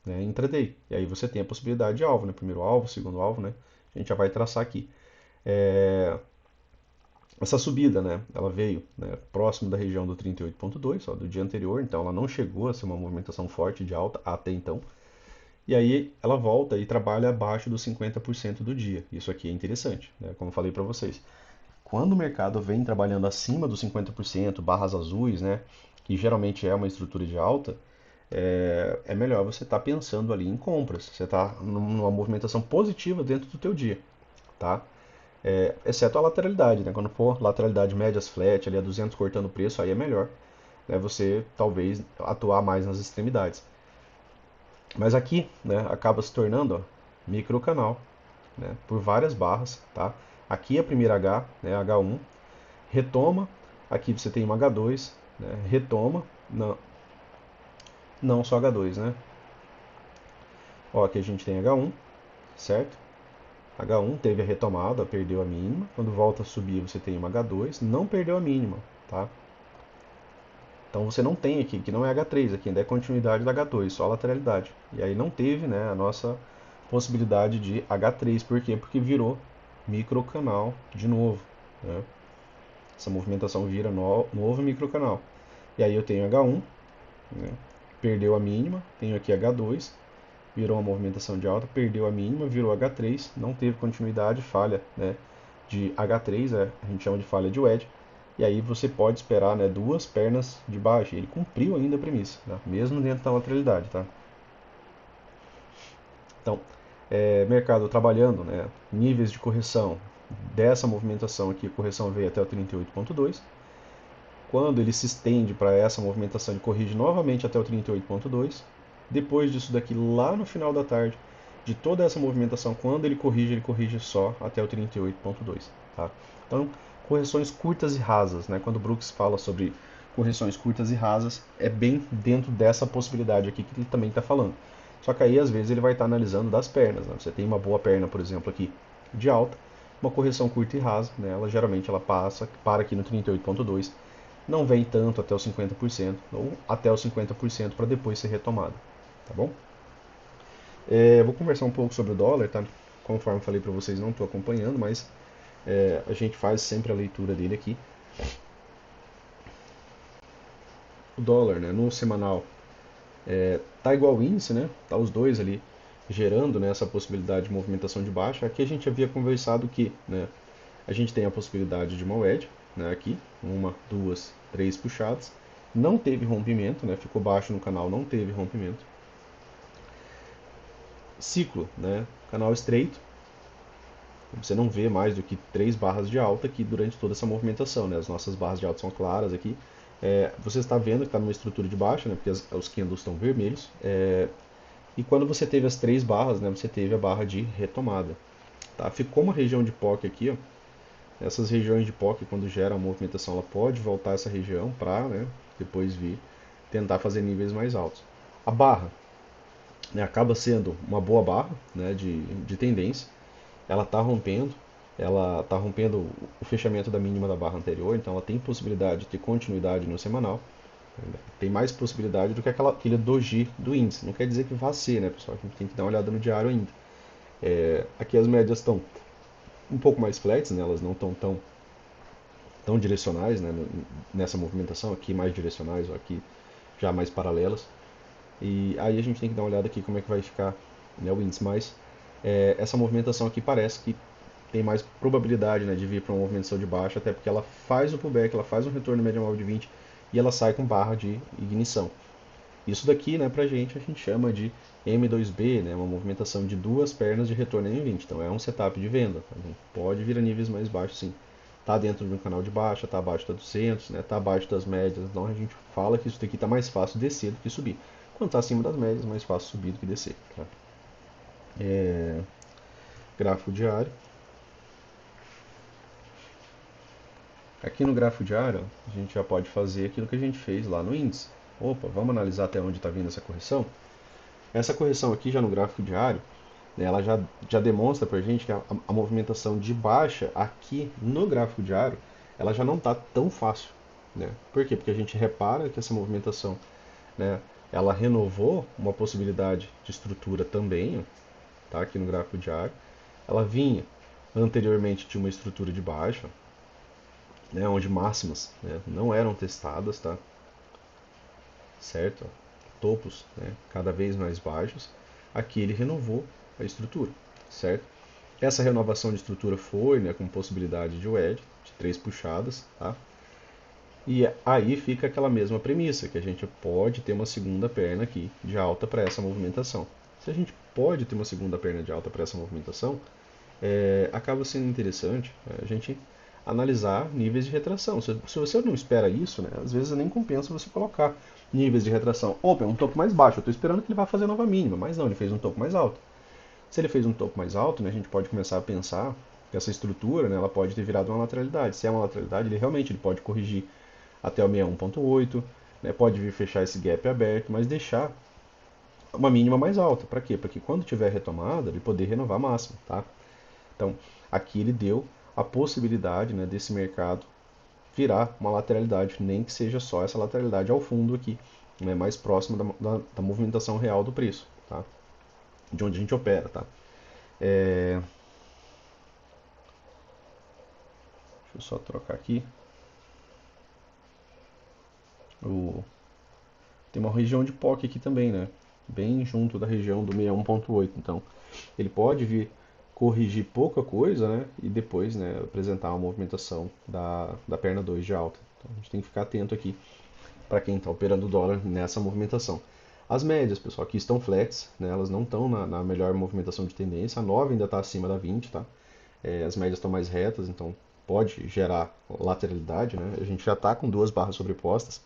né, intraday. E aí você tem a possibilidade de alvo, né, primeiro alvo, segundo alvo, né, a gente já vai traçar aqui. Essa subida, né, ela veio, né, próximo da região do 38.2, do dia anterior, então ela não chegou a ser uma movimentação forte de alta até então. E aí ela volta e trabalha abaixo dos 50% do dia. Isso aqui é interessante, né, como eu falei para vocês. Quando o mercado vem trabalhando acima dos 50%, barras azuis, né, que geralmente é uma estrutura de alta, é melhor você estar pensando ali em compras. Você está numa movimentação positiva dentro do teu dia, tá? Exceto a lateralidade, né? Quando for lateralidade médias flat, ali a 200 cortando o preço, aí é melhor, né, você talvez atuar mais nas extremidades. Mas aqui, né, acaba se tornando, ó, microcanal, né, por várias barras, tá? Aqui é a primeira H, né, H1, retoma, aqui você tem uma H2, né, retoma, não só H2, né? Ó, aqui a gente tem H1, certo? H1 teve a retomada, perdeu a mínima. Quando volta a subir, você tem uma H2, não perdeu a mínima, tá? Então você não tem aqui, que não é H3, aqui ainda é continuidade da H2, só lateralidade. E aí não teve, né, a nossa possibilidade de H3, por quê? Porque virou microcanal de novo, né? Essa movimentação vira novo microcanal. E aí eu tenho H1, né, perdeu a mínima, tenho aqui H2, virou uma movimentação de alta, perdeu a mínima, virou H3, não teve continuidade, falha, né, de H3, a gente chama de falha de wedge, e aí você pode esperar, né, duas pernas de baixo. Ele cumpriu ainda a premissa, né, mesmo dentro da lateralidade, tá? Então, mercado trabalhando, né, níveis de correção dessa movimentação aqui, a correção veio até o 38.2. Quando ele se estende para essa movimentação, ele corrige novamente até o 38.2. Depois disso daqui, lá no final da tarde, de toda essa movimentação, quando ele corrige só até o 38.2. Tá? Então, correções curtas e rasas, né? Quando o Brooks fala sobre correções curtas e rasas, é bem dentro dessa possibilidade aqui que ele também está falando. Só que aí, às vezes, ele vai estar analisando das pernas. Né? Você tem uma boa perna, por exemplo, aqui de alta, uma correção curta e rasa, né? Ela geralmente ela para aqui no 38.2, não vem tanto até os 50%, ou até os 50% para depois ser retomado, tá bom? Vou conversar um pouco sobre o dólar, tá? Conforme falei para vocês, não estou acompanhando, mas A gente faz sempre a leitura dele aqui. O dólar, né, no semanal, tá igual o índice, né? Tá os dois ali gerando, né, essa possibilidade de movimentação de baixa. Aqui a gente havia conversado que, né, a gente tem a possibilidade de uma wedge, né, aqui, uma, duas, três puxadas. Não teve rompimento, né? Ficou baixo no canal, não teve rompimento. Ciclo, né? Canal estreito. Você não vê mais do que três barras de alta aqui durante toda essa movimentação, né? As nossas barras de alta são claras aqui. Você está vendo que está numa estrutura de baixa, né? Porque os candles estão vermelhos. E quando você teve as três barras, né? Você teve a barra de retomada. Tá? Ficou uma região de POC aqui, ó. Essas regiões de POC, quando gera a movimentação, ela pode voltar a essa região para, né, depois vir tentar fazer níveis mais altos. A barra, né, acaba sendo uma boa barra, né, de tendência. Ela está rompendo o fechamento da mínima da barra anterior, então ela tem possibilidade de ter continuidade no semanal. Tem mais possibilidade do que aquele doji do índice. Não quer dizer que vá ser, né, pessoal? A gente tem que dar uma olhada no diário ainda. Aqui as médias estão um pouco mais flats, né? Elas não estão tão direcionais, né, nessa movimentação, aqui mais direcionais, ou aqui já mais paralelas. E aí a gente tem que dar uma olhada aqui como é que vai ficar, né, o índice, mas essa movimentação aqui parece que tem mais probabilidade, né, de vir para uma movimentação de baixa, até porque ela faz o pullback, ela faz um retorno média móvel de 20 e ela sai com barra de ignição. Isso daqui, né, pra gente, a gente chama de M2B, né, uma movimentação de duas pernas de retorno em 20. Então é um setup de venda. Tá? Pode vir a níveis mais baixos, sim. Tá dentro de um canal de baixa, tá abaixo da 200, né, tá abaixo das médias. Então a gente fala que isso daqui tá mais fácil descer do que subir. Quando tá acima das médias, mais fácil subir do que descer. Tá? Gráfico diário. Aqui no gráfico diário, a gente já pode fazer aquilo que a gente fez lá no índice. Opa, vamos analisar até onde está vindo essa correção? Essa correção aqui já no gráfico diário, né, ela já demonstra para a gente que a movimentação de baixa aqui no gráfico diário, ela já não está tão fácil. Né? Por quê? Porque a gente repara que essa movimentação, né, ela renovou uma possibilidade de estrutura também, tá, aqui no gráfico diário. Ela vinha anteriormente de uma estrutura de baixa, né, onde máximas, né, não eram testadas, tá? Certo? Topos, né, cada vez mais baixos. Aqui ele renovou a estrutura, certo? Essa renovação de estrutura foi, né, com possibilidade de wedge, de três puxadas, tá? E aí fica aquela mesma premissa, que a gente pode ter uma segunda perna aqui de alta para essa movimentação. Se a gente pode ter uma segunda perna de alta para essa movimentação, acaba sendo interessante a gente analisar níveis de retração. Se você não espera isso, né, às vezes nem compensa você colocar níveis de retração. Opa, é um topo mais baixo, eu estou esperando que ele vá fazer nova mínima, mas não, ele fez um topo mais alto. Se ele fez um topo mais alto, né, a gente pode começar a pensar que essa estrutura, né, ela pode ter virado uma lateralidade. Se é uma lateralidade, ele pode corrigir até o 61.8, né, pode vir fechar esse gap aberto, mas deixar uma mínima mais alta. Para quê? Para que quando tiver retomada, ele poder renovar a máxima. Tá? Então, aqui ele deu a possibilidade, né, desse mercado virar uma lateralidade, nem que seja só essa lateralidade ao fundo aqui, né, mais próxima da movimentação real do preço, tá? De onde a gente opera. Tá? Deixa eu só trocar aqui. O... Tem uma região de POC aqui também, né? Bem junto da região do 61.8. Então, ele pode vir corrigir pouca coisa, né? E depois, né, apresentar uma movimentação da perna 2 de alta. Então, a gente tem que ficar atento aqui para quem está operando o dólar nessa movimentação. As médias, pessoal, aqui estão flats, né? Elas não estão na melhor movimentação de tendência. A 9 ainda está acima da 20, tá? As médias estão mais retas, então pode gerar lateralidade, né? A gente já está com duas barras sobrepostas,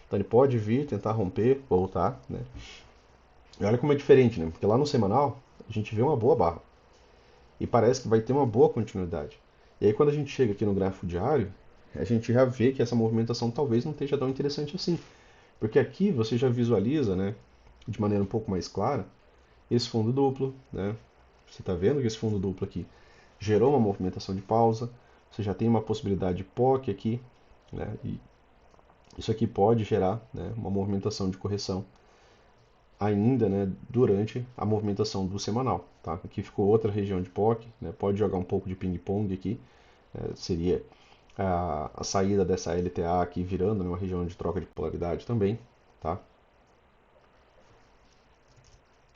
então ele pode vir, tentar romper, voltar, né? E olha como é diferente, né? Porque lá no semanal a gente vê uma boa barra e parece que vai ter uma boa continuidade. E aí quando a gente chega aqui no gráfico diário, a gente já vê que essa movimentação talvez não esteja tão interessante assim, porque aqui você já visualiza, né, de maneira um pouco mais clara, esse fundo duplo, né? Você está vendo que esse fundo duplo aqui gerou uma movimentação de pausa, você já tem uma possibilidade de POC aqui, né? E isso aqui pode gerar, né, uma movimentação de correção ainda, né, durante a movimentação do semanal. Tá? Aqui ficou outra região de POC, né? Pode jogar um pouco de ping-pong aqui, seria a saída dessa LTA aqui virando, né, uma região de troca de polaridade também, tá?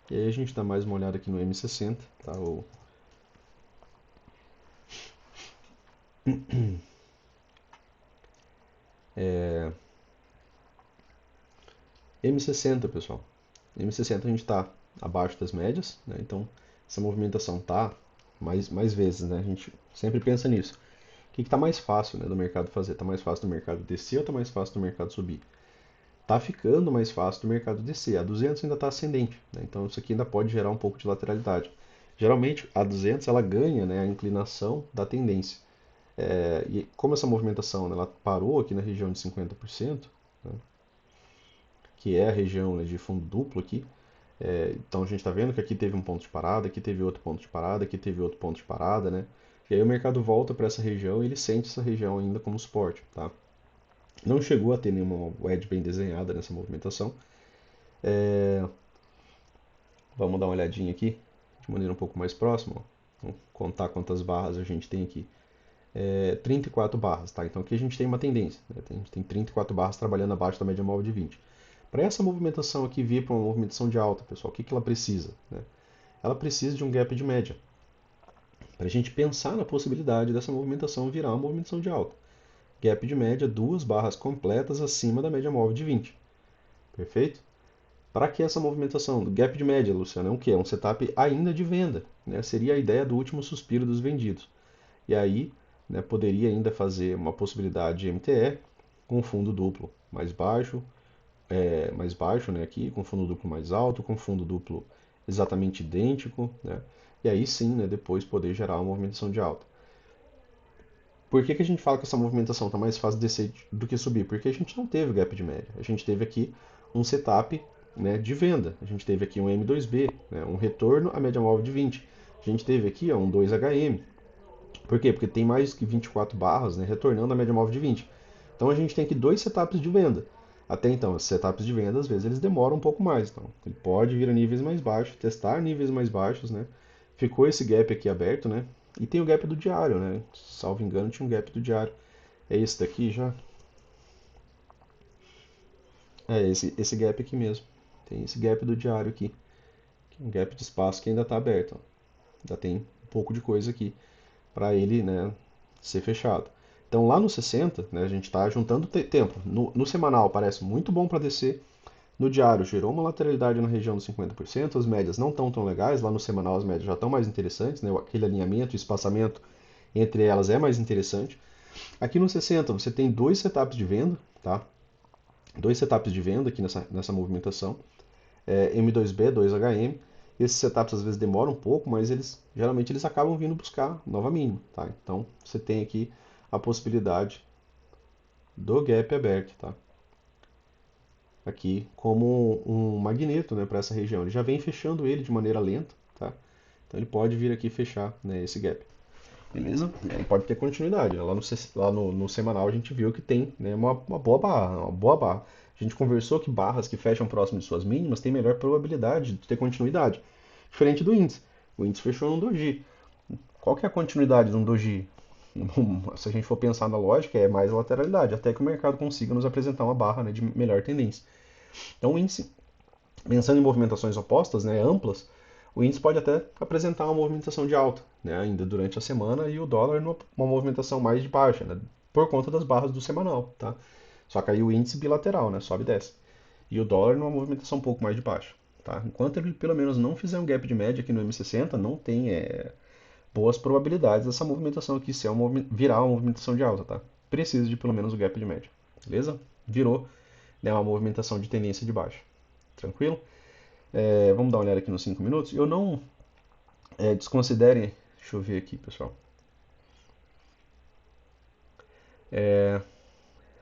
E aí a gente dá mais uma olhada aqui no M60, tá? M60, pessoal. M60 a gente está abaixo das médias, né? Então essa movimentação tá mais vezes, né? A gente sempre pensa nisso. O que está mais fácil, né, do mercado fazer? Está mais fácil do mercado descer ou está mais fácil do mercado subir? Está ficando mais fácil do mercado descer. A 200 ainda está ascendente, né? Então isso aqui ainda pode gerar um pouco de lateralidade. Geralmente a 200 ela ganha, né, a inclinação da tendência. E como essa movimentação, né, ela parou aqui na região de 50%, né, que é a região, né, de fundo duplo aqui, então a gente está vendo que aqui teve um ponto de parada, aqui teve outro ponto de parada, aqui teve outro ponto de parada, né? E aí o mercado volta para essa região e ele sente essa região ainda como suporte, tá? Não chegou a ter nenhuma wedge bem desenhada nessa movimentação. Vamos dar uma olhadinha aqui, de maneira um pouco mais próxima. Ó. Vamos contar quantas barras a gente tem aqui. 34 barras, tá? Então aqui a gente tem uma tendência, né? A gente tem 34 barras trabalhando abaixo da média móvel de 20. Para essa movimentação aqui vir para uma movimentação de alta, pessoal, o que, que ela precisa? Né? Ela precisa de um gap de média, para a gente pensar na possibilidade dessa movimentação virar uma movimentação de alta. Gap de média, duas barras completas acima da média móvel de 20. Perfeito? Para que essa movimentação? Gap de média, Luciano, é o quê? É um setup ainda de venda. Né? Seria a ideia do último suspiro dos vendidos. E aí, né, poderia ainda fazer uma possibilidade de MTE com fundo duplo mais baixo, né, aqui, com fundo duplo mais alto, com fundo duplo exatamente idêntico, né, e aí sim, né, depois poder gerar uma movimentação de alta. Por que, que a gente fala que essa movimentação está mais fácil de descer do que subir? Porque a gente não teve gap de média, a gente teve aqui um setup, né, de venda, a gente teve aqui um M2B, né, um retorno à média móvel de 20, a gente teve aqui ó, um 2HM. Por quê? Porque tem mais que 24 barras, né, retornando à média móvel de 20. Então a gente tem aqui dois setups de venda. Até então, esses setups de venda, às vezes, eles demoram um pouco mais. Então, ele pode vir a níveis mais baixos, testar níveis mais baixos, né? Ficou esse gap aqui aberto, né? E tem o gap do diário, né? Salvo engano, tinha um gap do diário. É esse daqui já? É esse gap aqui mesmo. Tem esse gap do diário aqui. Um gap de espaço que ainda está aberto. Ó. Ainda tem um pouco de coisa aqui para ele, né, ser fechado. Então lá no 60, né, a gente está juntando tempo. No semanal parece muito bom para descer. No diário gerou uma lateralidade na região dos 50%. As médias não estão tão legais. Lá no semanal as médias já estão mais interessantes. Né, aquele alinhamento, espaçamento entre elas é mais interessante. Aqui no 60 você tem dois setups de venda. Tá? Dois setups de venda aqui nessa movimentação. M2B, 2HM. Esses setups às vezes demoram um pouco, mas geralmente eles acabam vindo buscar nova mínima, tá? Então você tem aqui a possibilidade do gap aberto, tá? Aqui como um magneto, né, para essa região. Ele já vem fechando ele de maneira lenta, tá? Então ele pode vir aqui fechar, né, esse gap. Beleza? E aí pode ter continuidade. Lá no semanal a gente viu que tem, né, uma boa barra, uma boa barra. A gente conversou que barras que fecham próximo de suas mínimas têm melhor probabilidade de ter continuidade. Diferente do índice. O índice fechou num doji. Qual que é a continuidade de um doji? Se a gente for pensar na lógica, é mais lateralidade, até que o mercado consiga nos apresentar uma barra, né, de melhor tendência. Então o índice, pensando em movimentações opostas, né, amplas, o índice pode até apresentar uma movimentação de alta, né, ainda durante a semana, e o dólar numa movimentação mais de baixa, né, por conta das barras do semanal, tá? Só que aí o índice bilateral, né, sobe e desce. E o dólar numa movimentação um pouco mais de baixa, tá? Enquanto ele pelo menos não fizer um gap de média aqui no M60, não tem boas probabilidades dessa movimentação aqui virar uma movimentação de alta, tá? Precisa de pelo menos o gap de média, beleza? Virou, né, uma movimentação de tendência de baixa. Tranquilo? Vamos dar uma olhada aqui nos 5 minutos. Eu não desconsidere. Deixa eu ver aqui, pessoal.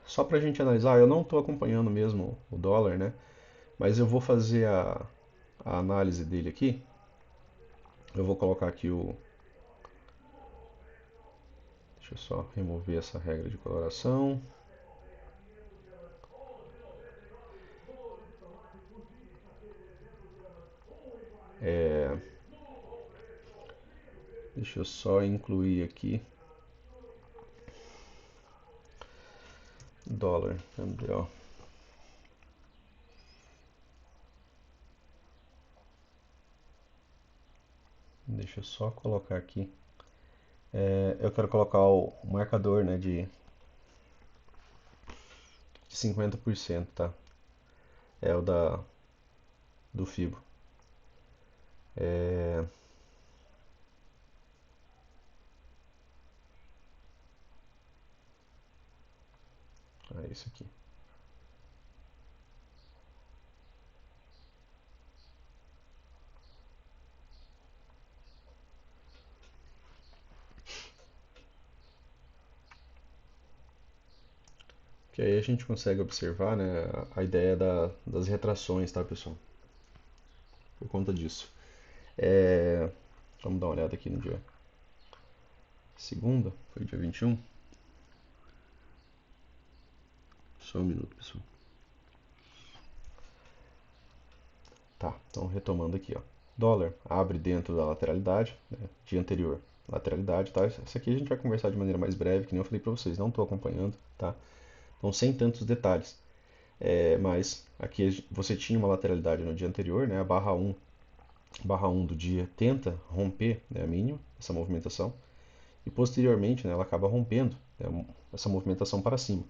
Só para a gente analisar, eu não estou acompanhando mesmo o dólar, né? Mas eu vou fazer a análise dele aqui. Eu vou colocar aqui o. Deixa eu só remover essa regra de coloração. Deixa eu só incluir aqui. Dólar, cambial. Deixa eu só colocar aqui. Eu quero colocar o marcador, né, de 50%, tá? É o do Fibo. É, é isso aqui. Que aí a gente consegue observar, né, a ideia das retrações, tá, pessoal? Por conta disso. É, vamos dar uma olhada aqui no dia segunda, foi dia 21. Só um minuto, pessoal. Tá, então retomando aqui, ó. Dólar abre dentro da lateralidade, né, dia anterior, lateralidade, tá? Isso aqui a gente vai conversar de maneira mais breve, que nem eu falei para vocês, não estou acompanhando, tá? Então sem tantos detalhes. Mas aqui você tinha uma lateralidade no dia anterior, né? A barra um do dia tenta romper, né, a mínima, essa movimentação, e posteriormente, né, ela acaba rompendo, né, essa movimentação para cima.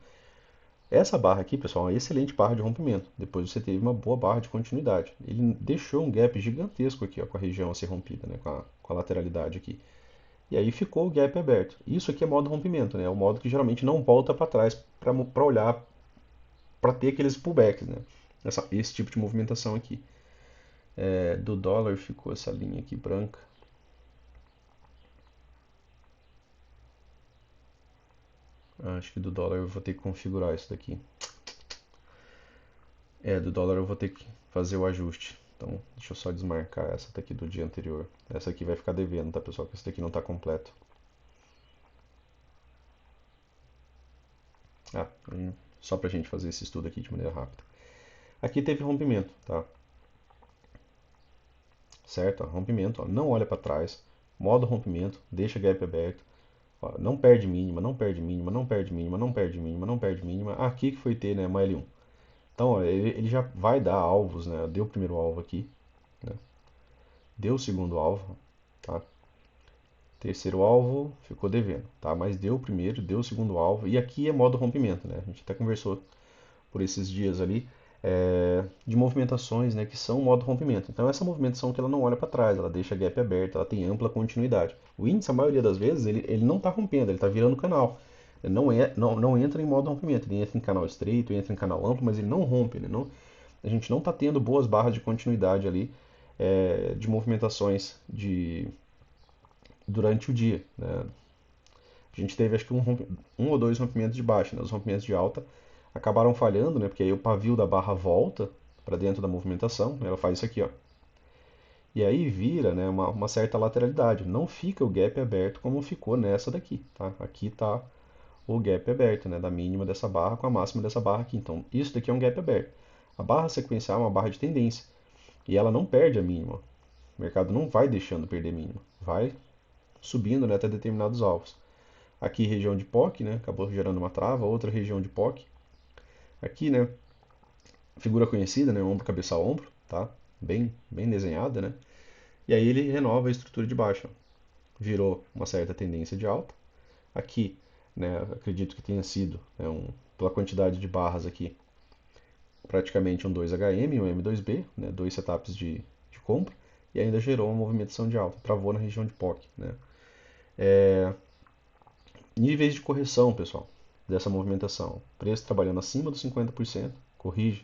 Essa barra aqui, pessoal, é uma excelente barra de rompimento. Depois você teve uma boa barra de continuidade. Ele deixou um gap gigantesco aqui, ó, com a região a ser rompida, né, com a lateralidade aqui. E aí ficou o gap aberto. Isso aqui é modo rompimento, né? É o modo que geralmente não volta para trás para olhar, para ter aqueles pullbacks, né? Esse tipo de movimentação aqui. Do dólar ficou essa linha aqui branca. Acho que do dólar eu vou ter que configurar isso daqui. Do dólar eu vou ter que fazer o ajuste. Então, deixa eu só desmarcar essa daqui do dia anterior. Essa aqui vai ficar devendo, tá, pessoal? Porque essa daqui não está completo. Ah, só pra gente fazer esse estudo aqui de maneira rápida. Aqui teve rompimento, tá? Certo? Ó, rompimento, ó, não olha para trás. Modo rompimento, deixa gap aberto. Ó, não perde mínima, não perde mínima, não perde mínima, não perde mínima, não perde mínima. Aqui que foi ter, né, uma L1. Então, ó, ele já vai dar alvos, né? Deu o primeiro alvo aqui, né? Deu o segundo alvo, tá? Terceiro alvo ficou devendo, tá? Mas deu o primeiro, deu o segundo alvo. E aqui é modo rompimento, né? A gente até conversou por esses dias ali de movimentações, né, que são modo rompimento. Então essa movimentação que ela não olha para trás, ela deixa gap aberto, ela tem ampla continuidade. O índice, a maioria das vezes, ele não está rompendo, ele está virando canal. Ele não entra em modo rompimento, ele entra em canal estreito, entra em canal amplo, mas ele não rompe. A gente não está tendo boas barras de continuidade ali de movimentações durante o dia. Né? A gente teve acho que um ou dois rompimentos de baixa, né? Os rompimentos de alta acabaram falhando, né? Porque aí o pavio da barra volta para dentro da movimentação, né? Ela faz isso aqui, ó. E aí vira, né, uma certa lateralidade. Não fica o gap aberto como ficou nessa daqui, tá? Aqui tá o gap aberto, né, da mínima dessa barra com a máxima dessa barra aqui. Então, isso daqui é um gap aberto. A barra sequencial é uma barra de tendência e ela não perde a mínima. O mercado não vai deixando perder mínima, vai subindo, né, até determinados alvos. Aqui região de POC, né, acabou gerando uma trava, outra região de POC. Aqui, né, figura conhecida, né, ombro, cabeça, ombro, tá? Bem desenhada, né? E aí ele renova a estrutura de baixo. Virou uma certa tendência de alta. Aqui, né, acredito que tenha sido, né, pela quantidade de barras aqui, praticamente um 2HM, um M2B, né, dois setups de compra, e ainda gerou uma movimentação de alta, travou na região de POC. Né. Níveis de correção, pessoal, dessa movimentação. Preço trabalhando acima dos 50%, corrige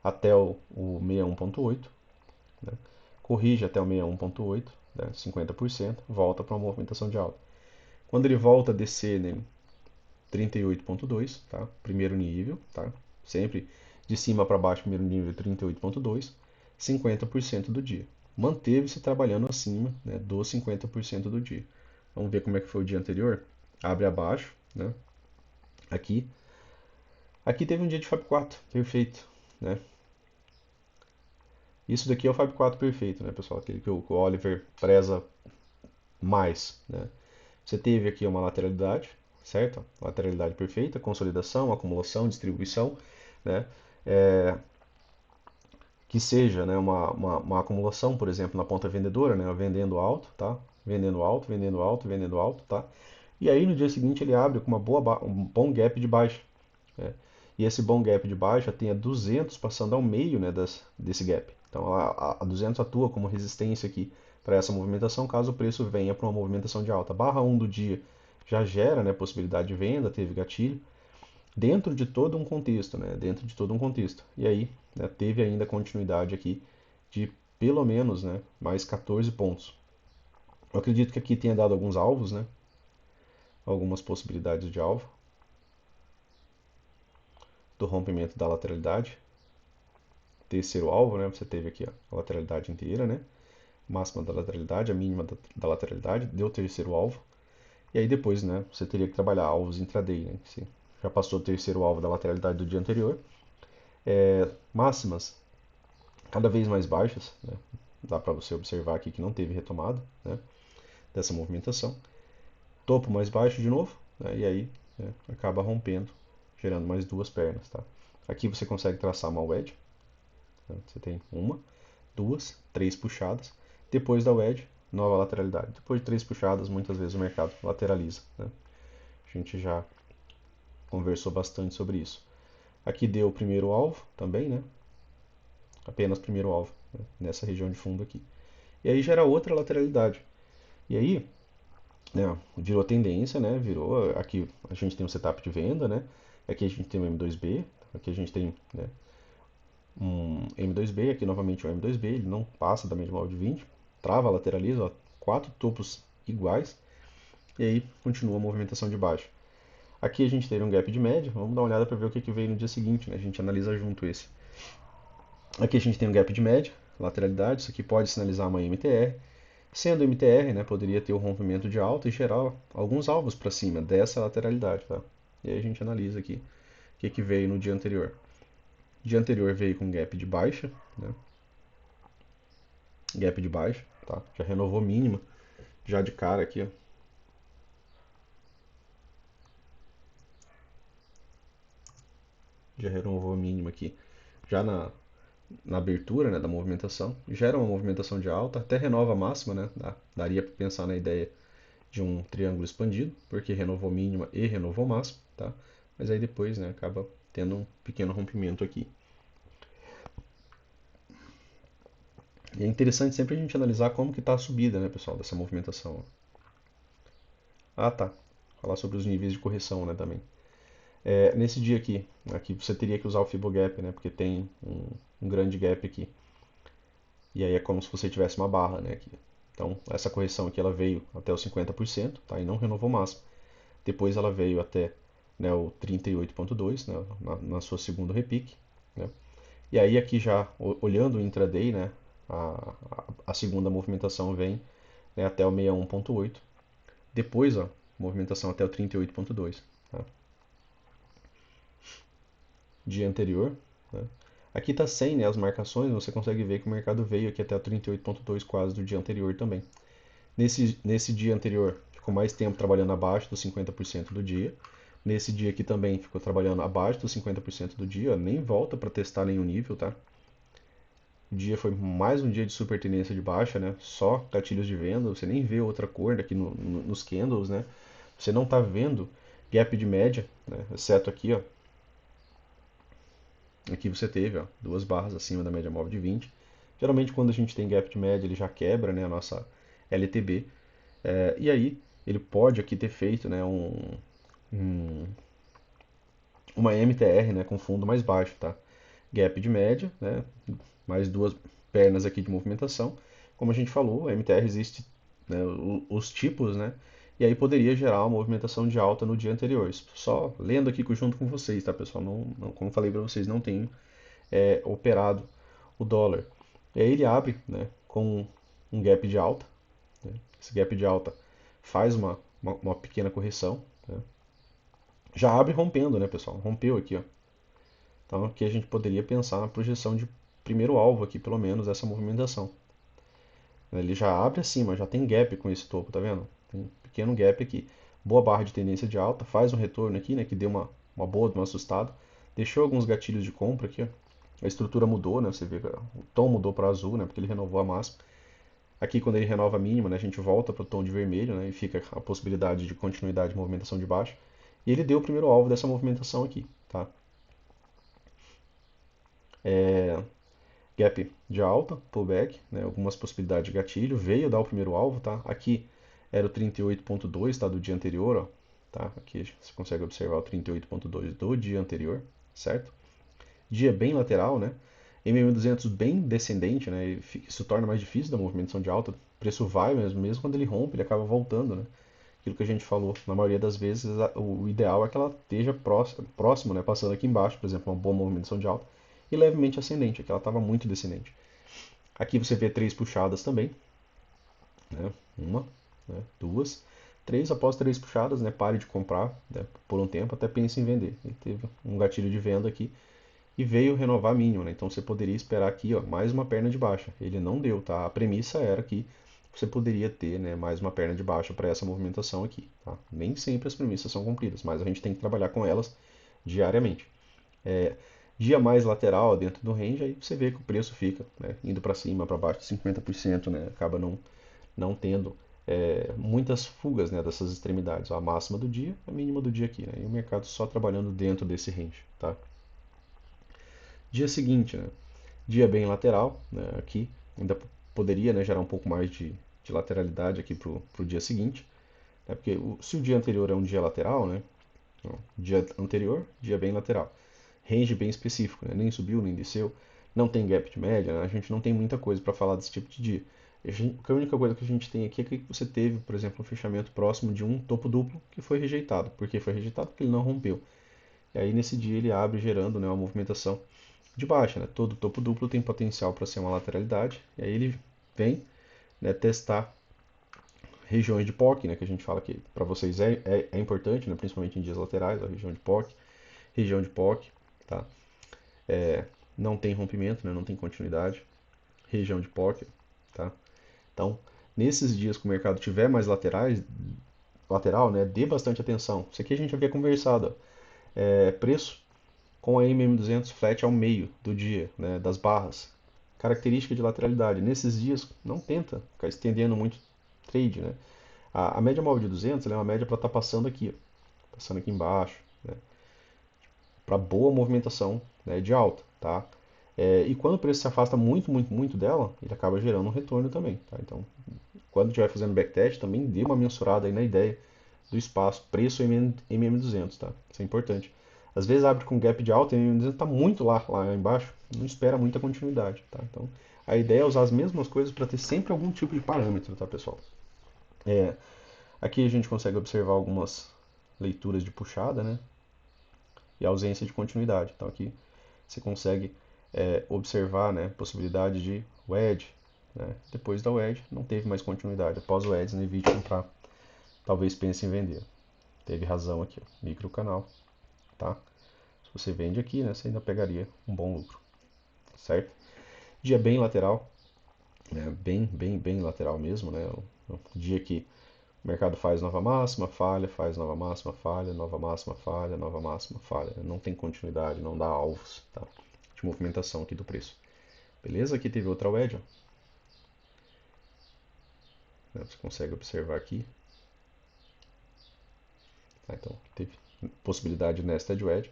até o 61,8, né? Corrige até o 61,8, né? 50%, volta para uma movimentação de alta. Quando ele volta a descer, né, 38,2, tá? Primeiro nível, tá? Sempre de cima para baixo, primeiro nível 38,2, 50% do dia. Manteve-se trabalhando acima, né, dos 50% do dia. Vamos ver como é que foi o dia anterior. Abre abaixo, né? Aqui. Aqui teve um dia de Fab 4, perfeito, né? Isso daqui é o Fab 4 perfeito, né, pessoal? Aquele que o Oliver preza mais, né? Você teve aqui uma lateralidade, certo? Lateralidade perfeita, consolidação, acumulação, distribuição, né? É, que seja, né, uma acumulação, por exemplo, na ponta vendedora, né, vendendo alto, tá? Vendendo alto, vendendo alto, vendendo alto, tá? E aí no dia seguinte ele abre com um bom gap de baixa, né? E esse bom gap de baixa tem a 200 passando ao meio, né, desse gap. Então a 200 atua como resistência aqui para essa movimentação, caso o preço venha para uma movimentação de alta. Barra 1 do dia já gera, né, possibilidade de venda, teve gatilho, dentro de todo um contexto, né, dentro de todo um contexto. E aí, né, teve ainda continuidade aqui de pelo menos, né, mais 14 pontos. Eu acredito que aqui tenha dado alguns alvos, né, algumas possibilidades de alvo do rompimento da lateralidade. Terceiro alvo, né, você teve aqui ó, a lateralidade inteira, né, máxima da lateralidade, a mínima da lateralidade, deu o terceiro alvo. E aí depois, né, você teria que trabalhar alvos intraday, né, que já passou o terceiro alvo da lateralidade do dia anterior. Máximas cada vez mais baixas, né, dá para você observar aqui que não teve retomada, né, dessa movimentação. Topo mais baixo de novo, né, e aí, né, acaba rompendo, gerando mais duas pernas. Tá? Aqui você consegue traçar uma wedge, né, você tem uma, duas, três puxadas. Depois da wedge, nova lateralidade. Depois de três puxadas, muitas vezes o mercado lateraliza. Né? A gente já conversou bastante sobre isso. Aqui deu o primeiro alvo também, né? Apenas primeiro alvo, né? Nessa região de fundo aqui. E aí gera outra lateralidade. E aí, né, virou tendência, né? Virou. Aqui a gente tem um setup de venda, né? Aqui a gente tem um M2B, aqui a gente tem, né, um M2B, aqui novamente um M2B, ele não passa da média móvel de 20, trava, lateraliza, ó, quatro topos iguais, e aí continua a movimentação de baixo. Aqui a gente teve um gap de média, vamos dar uma olhada para ver o que veio no dia seguinte, né? A gente analisa junto esse. Aqui a gente tem um gap de média, lateralidade, isso aqui pode sinalizar uma MTR. Sendo MTR, né, poderia ter o rompimento de alta e gerar alguns alvos para cima dessa lateralidade, tá? E aí a gente analisa aqui o que veio no dia anterior. O dia anterior veio com gap de baixa, né? Gap de baixa, tá? Já renovou mínima, já de cara aqui, ó. Já renovou mínima aqui, já na abertura, né, da movimentação. Gera uma movimentação de alta, até renova a máxima, né? Daria para pensar na ideia de um triângulo expandido, porque renovou mínima e renovou máxima, tá? Mas aí depois, né, acaba tendo um pequeno rompimento aqui. E é interessante sempre a gente analisar como que está a subida, né, pessoal, dessa movimentação. Ah, tá. Falar sobre os níveis de correção, né, também. Nesse dia aqui você teria que usar o Fibogap, né, porque tem um grande gap aqui. E aí é como se você tivesse uma barra, né, aqui. Então, essa correção aqui ela veio até os 50%, tá, e não renovou o máximo. Depois ela veio até, né, o 38,2, né, na sua segunda repique, né. E aí aqui já olhando o intraday, né, a segunda movimentação vem, né, até o 61,8. Depois, ó, movimentação até o 38,2. Tá? Dia anterior. Né? Aqui está 100, né, as marcações, você consegue ver que o mercado veio aqui até o 38,2 quase do dia anterior também. Nesse dia anterior, ficou mais tempo trabalhando abaixo dos 50% do dia. Nesse dia aqui também ficou trabalhando abaixo dos 50% do dia, nem volta para testar nenhum nível, tá? O dia foi mais um dia de super tendência de baixa, né? Só gatilhos de venda, você nem vê outra cor aqui nos candles, né? Você não está vendo gap de média, né? Exceto aqui, ó. Aqui você teve, ó, duas barras acima da média móvel de 20. Geralmente quando a gente tem gap de média, ele já quebra, né, a nossa LTB. E aí ele pode aqui ter feito, né, um, uma MTR, né, com fundo mais baixo, tá? Gap de média, né, mais duas pernas aqui de movimentação. Como a gente falou, a MTR existe, né, os tipos, né? E aí poderia gerar uma movimentação de alta no dia anterior. Só lendo aqui junto com vocês, tá, pessoal? Como falei para vocês, não tenho operado o dólar. E aí ele abre, né, com um gap de alta. Né? Esse gap de alta faz uma pequena correção. Né? Já abre rompendo, né, pessoal? Rompeu aqui, ó. Então aqui a gente poderia pensar na projeção de primeiro alvo aqui, pelo menos, essa movimentação. Ele já abre acima, já tem gap com esse topo, tá vendo? Tem um pequeno gap aqui. boa barra de tendência de alta, faz um retorno aqui, né, que deu uma boa, uma assustada, deixou alguns gatilhos de compra aqui, ó. A estrutura mudou, né, você vê que o tom mudou para azul, né, porque ele renovou a máxima. Aqui, quando ele renova a mínima, né, a gente volta para o tom de vermelho, né, e fica a possibilidade de continuidade de movimentação de baixa. E ele deu o primeiro alvo dessa movimentação aqui, tá? Gap de alta, pullback, né, algumas possibilidades de gatilho, veio dar o primeiro alvo, tá? Aqui era o 38.2, tá, do dia anterior, ó, tá? Aqui você consegue observar o 38.2 do dia anterior, certo? Dia bem lateral, né? MM200 bem descendente, né? Isso torna mais difícil da movimentação de alta. O preço vai mesmo quando ele rompe, ele acaba voltando, né? Aquilo que a gente falou, na maioria das vezes o ideal é que ela esteja próximo, né? Passando aqui embaixo, por exemplo, uma boa movimentação de alta e levemente ascendente, aqui ela estava muito descendente. Aqui você vê três puxadas também, né? Uma, né? Duas, três. Após três puxadas, né? Pare de comprar, né? Por um tempo, até pense em vender. E teve um gatilho de venda aqui e veio renovar mínimo, né? Então você poderia esperar aqui, ó, mais uma perna de baixa. Ele não deu, tá? A premissa era que você poderia ter, né, mais uma perna de baixa para essa movimentação aqui, tá? Nem sempre as premissas são cumpridas, mas a gente tem que trabalhar com elas diariamente. Dia mais lateral dentro do range, aí você vê que o preço fica, né, indo para cima, para baixo de 50%, né? Acaba não tendo muitas fugas, né, dessas extremidades. A máxima do dia, a mínima do dia aqui, né? E o mercado só trabalhando dentro desse range, tá? Dia seguinte, né? Dia bem lateral, né? Aqui ainda poderia, né, gerar um pouco mais de lateralidade aqui para o dia seguinte, né? Porque se o dia anterior é um dia lateral, né? Então, dia anterior, dia bem lateral. Range bem específico, né? Nem subiu, nem desceu, não tem gap de média, né? A gente não tem muita coisa para falar desse tipo de dia. A única coisa que a gente tem aqui é que você teve, por exemplo, um fechamento próximo de um topo duplo que foi rejeitado. Por que foi rejeitado? Porque ele não rompeu. E aí nesse dia ele abre gerando, né, uma movimentação de baixa, né? Todo topo duplo tem potencial para ser uma lateralidade. E aí ele vem, né, testar regiões de POC, né, que a gente fala que para vocês é importante, né, principalmente em dias laterais, a região de POC, região de POC, tá? Não tem rompimento, né, não tem continuidade, região de POC, tá? Então, nesses dias que o mercado tiver mais lateral, né, dê bastante atenção. Isso aqui a gente havia conversado, preço com a MM200 flat ao meio do dia, né, das barras. Característica de lateralidade. Nesses dias, não tenta ficar estendendo muito trade, né? A média móvel de 200 ela é uma média para estar passando aqui, ó, passando aqui embaixo, né, para boa movimentação, né, de alta, tá? E quando o preço se afasta muito dela, ele acaba gerando um retorno também, tá? Então, quando estiver fazendo backtest, também dê uma mensurada aí na ideia do espaço preço MM200, tá? Isso é importante. Às vezes abre com gap de alta e o MM200 está muito lá embaixo, não espera muita continuidade, tá? Então, a ideia é usar as mesmas coisas para ter sempre algum tipo de parâmetro, tá, pessoal? Aqui a gente consegue observar algumas leituras de puxada, né? E ausência de continuidade. Então aqui você consegue observar, né, possibilidade de wedge, né? Depois da wedge não teve mais continuidade. Após o wedge, não evite comprar. Talvez pense em vender. Teve razão aqui, ó. Micro canal, tá? Se você vende aqui, né, você ainda pegaria um bom lucro, certo? Dia bem lateral, né? Bem lateral mesmo, né? O dia que o mercado faz nova máxima, falha, faz nova máxima, falha, nova máxima, falha, nova máxima, falha. Não tem continuidade, não dá alvos, tá? De movimentação aqui do preço. Beleza? Aqui teve outra wedge, ó. Você consegue observar aqui. Tá? Então, teve possibilidade nesta de wedge,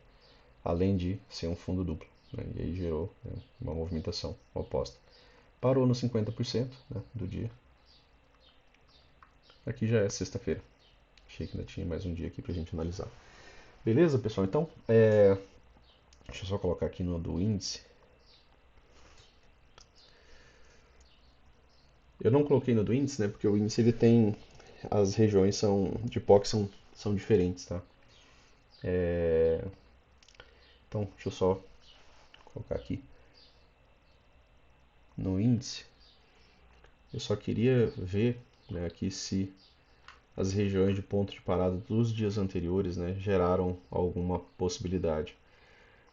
além de ser um fundo duplo, né? E aí gerou, né, uma movimentação oposta. Parou no 50%, né, do dia. Aqui já é sexta-feira. Achei que ainda tinha mais um dia aqui pra gente analisar. Beleza, pessoal? Então, deixa eu só colocar aqui no do índice. Eu não coloquei no do índice, né? Porque o índice ele tem as regiões de POC são diferentes, tá? Então, deixa eu só colocar aqui no índice. Eu só queria ver, né, aqui se as regiões de ponto de parada dos dias anteriores, né, geraram alguma possibilidade.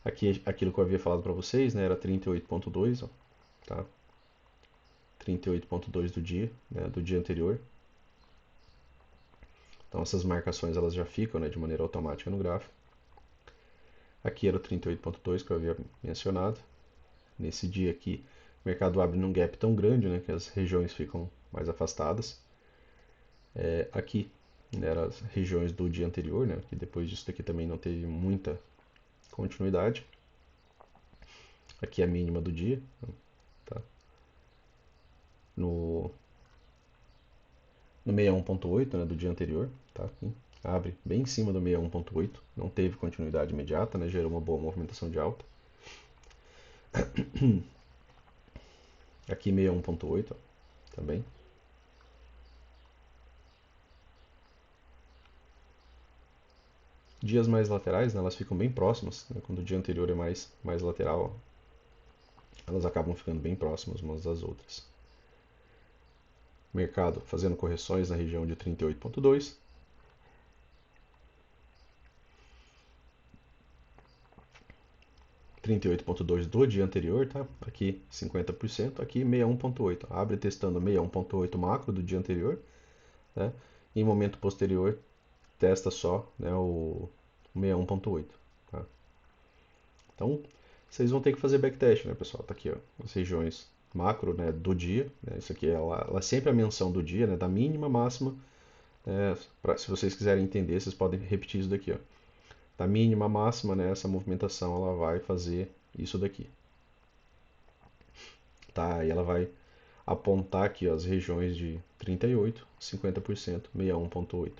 Aqui, aquilo que eu havia falado para vocês, né, era 38.2, ó, tá? 38.2 do dia, né, do dia anterior. Então essas marcações elas já ficam, né, de maneira automática no gráfico. Aqui era o 38.2 que eu havia mencionado. Nesse dia aqui, o mercado abre num gap tão grande, né, que as regiões ficam mais afastadas. Aqui, né, eram as regiões do dia anterior, né, que depois disso daqui também não teve muita continuidade. Aqui é a mínima do dia, tá? No, no 61.8, né, do dia anterior, tá? Aqui, abre bem em cima do 61.8, não teve continuidade imediata, né, gerou uma boa movimentação de alta. Aqui 61.8 também. Dias mais laterais, né, elas ficam bem próximas, né, quando o dia anterior é mais lateral, elas acabam ficando bem próximas umas das outras. Mercado fazendo correções na região de 38.2. 38.2 do dia anterior, tá? Aqui 50%, aqui 61.8. Abre testando 61.8 macro do dia anterior, né? Em momento posterior testa só, né, o 61.8, tá? Então, vocês vão ter que fazer backtest, né, pessoal? Tá aqui, ó, as regiões macro, né, do dia, né? Isso aqui ela é sempre a menção do dia, né, da mínima, máxima, né? Se vocês quiserem entender, vocês podem repetir isso daqui, ó. Da mínima, máxima, né, essa movimentação ela vai fazer isso daqui, tá? E ela vai apontar aqui, ó, as regiões de 38, 50%, 61.8,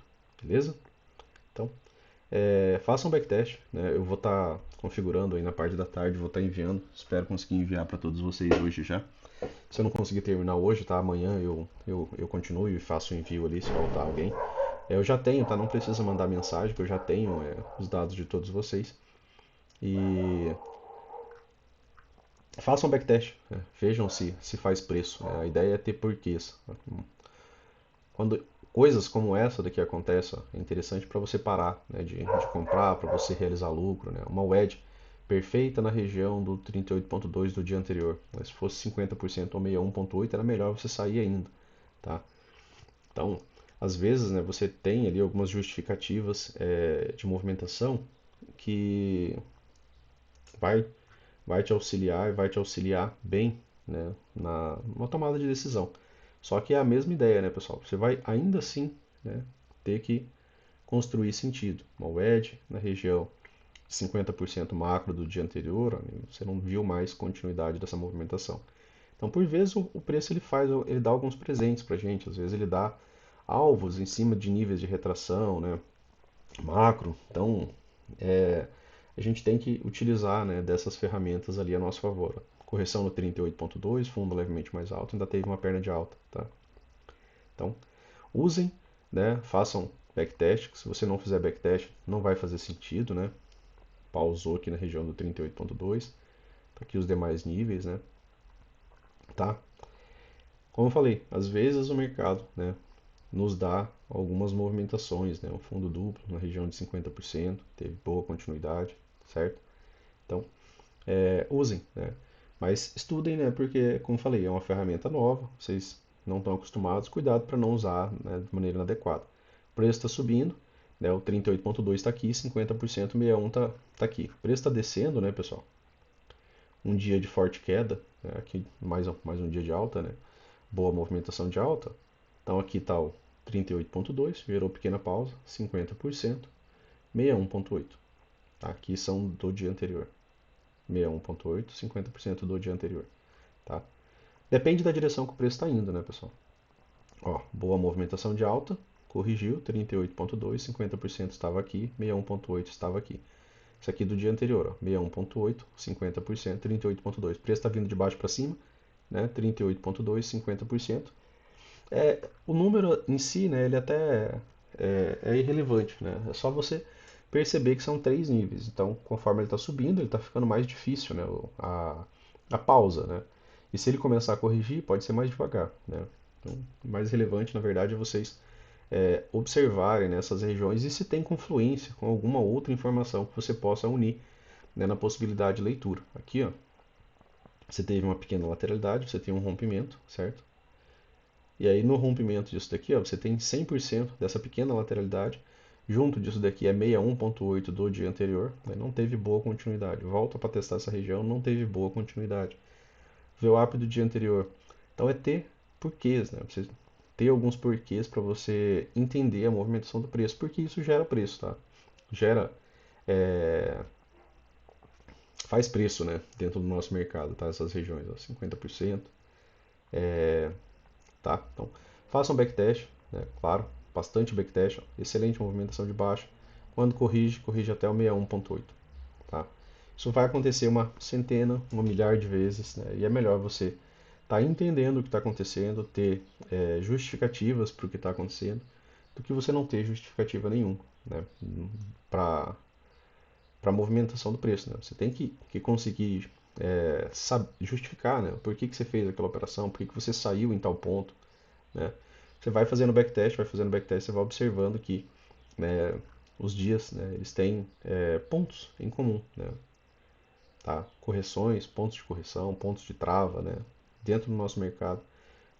beleza? Então, façam um backtest, né? Eu vou estar configurando aí na parte da tarde, vou estar enviando. Espero conseguir enviar para todos vocês hoje já. Se eu não conseguir terminar hoje, tá? Amanhã eu continuo e faço o envio ali se faltar alguém. Eu já tenho, tá? Não precisa mandar mensagem, que eu já tenho os dados de todos vocês. E façam um backtest, né? Vejam se faz preço. A ideia é ter porquês. Quando coisas como essa daqui acontecem, é interessante para você parar, né, de comprar, para você realizar lucro, né? Uma wedge perfeita na região do 38.2 do dia anterior. Mas se fosse 50% ou 61.8 era melhor você sair ainda, tá? Então, às vezes, né, você tem ali algumas justificativas de movimentação que vai, vai te auxiliar e vai te auxiliar bem, né, na tomada de decisão. Só que é a mesma ideia, né, pessoal? Você vai ainda assim, né, ter que construir sentido. Uma wedge na região 50% macro do dia anterior, você não viu mais continuidade dessa movimentação. Então, por vezes, o preço ele dá alguns presentes para a gente. Às vezes ele dá alvos em cima de níveis de retração, né, macro. Então, a gente tem que utilizar, né, dessas ferramentas ali a nosso favor. Correção no 38.2, fundo levemente mais alto, ainda teve uma perna de alta, tá? Então, usem, né, façam backtest. Se você não fizer backtest, não vai fazer sentido, né? Pausou aqui na região do 38.2. Tá aqui os demais níveis, né? Tá? Como eu falei, às vezes o mercado, né, nos dá algumas movimentações, né? Um fundo duplo na região de 50%, teve boa continuidade, certo? Então, usem, né? Mas estudem, né? Porque, como eu falei, é uma ferramenta nova, vocês não estão acostumados, cuidado para não usar, né, de maneira inadequada. O preço está subindo, né? O 38.2 está aqui, 50%, 61 está aqui. O preço está descendo, né, pessoal? Um dia de forte queda, né? Aqui mais um dia de alta, né? Boa movimentação de alta. Então aqui está o 38.2, gerou pequena pausa, 50%, 61.8. Tá? Aqui são do dia anterior. 61.8, 50% do dia anterior. Tá? Depende da direção que o preço está indo, né, pessoal? Ó, boa movimentação de alta, corrigiu, 38.2, 50% estava aqui, 61.8 estava aqui. Isso aqui do dia anterior, ó, 61.8, 50%, 38.2. O preço está vindo de baixo para cima, né? 38.2, 50%. O número em si, né, ele até é irrelevante, né? É só você perceber que são três níveis. Então, conforme ele está subindo, ele está ficando mais difícil, né, a pausa, né? E se ele começar a corrigir, pode ser mais devagar, né? Então, o mais relevante, na verdade, é vocês observarem nessas regiões e se tem confluência com alguma outra informação que você possa unir, né, na possibilidade de leitura. Aqui, ó, você teve uma pequena lateralidade, você tem um rompimento, certo? E aí no rompimento disso daqui, ó, você tem 100% dessa pequena lateralidade. Junto disso daqui é 61,8 do dia anterior, né? Não teve boa continuidade. Volta para testar essa região, não teve boa continuidade. VWAP do dia anterior. Então é ter porquês, né? Você ter alguns porquês para você entender a movimentação do preço, porque isso gera preço, tá? Gera, é, faz preço, né? Dentro do nosso mercado, tá? Essas regiões, ó, 50%, tá? Então, faça um backtest, né? Claro, bastante backtest, ó, excelente movimentação de baixa. Quando corrige, corrige até o 61,8, tá? Isso vai acontecer uma centena, uma milhar de vezes, né? E é melhor você estar entendendo o que está acontecendo, ter justificativas para o que está acontecendo, do que você não ter justificativa nenhuma, né? Para a movimentação do preço, né? Você tem que conseguir justificar, né? Por que você fez aquela operação, por que você saiu em tal ponto, né? Você vai fazendo backtest, você vai observando que, né, os dias, né, eles têm pontos em comum, né? Tá? Correções, pontos de correção, pontos de trava, né? Dentro do nosso mercado.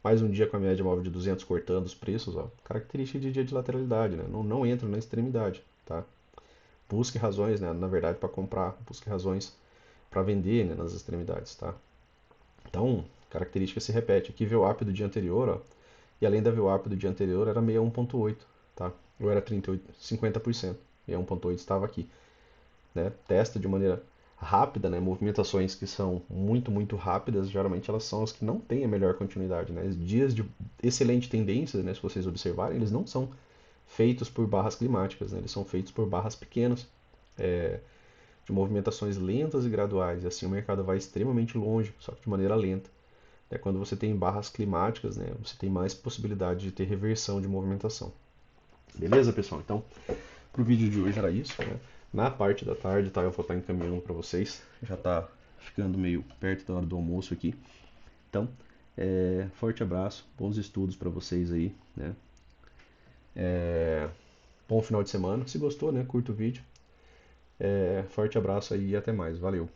Mais um dia com a média móvel de 200 cortando os preços, ó. Característica de dia de lateralidade, né? Não entra na extremidade, tá? Busque razões, né, na verdade, para comprar, busque razões para vender, né, nas extremidades, tá? Então, característica se repete. Aqui VWAP do dia anterior, ó, e além da VWAP do dia anterior era 61,8, tá? Ou era 38, 50%. 61,8 estava aqui, né? Testa de maneira rápida, né? Movimentações que são muito rápidas, geralmente elas são as que não têm a melhor continuidade, né? Dias de excelente tendência, né? Se vocês observarem, eles não são feitos por barras climáticas, né? Eles são feitos por barras pequenas, é, de movimentações lentas e graduais. E assim o mercado vai extremamente longe, só que de maneira lenta. É quando você tem barras climáticas, né? Você tem mais possibilidade de ter reversão de movimentação. Beleza, pessoal? Então, pro vídeo de hoje era isso, né? Na parte da tarde, tá? Eu vou estar encaminhando para vocês. Já está ficando meio perto da hora do almoço aqui. Então, forte abraço, bons estudos para vocês aí, né? Bom final de semana. Se gostou, né? Curta o vídeo. Forte abraço aí e até mais. Valeu!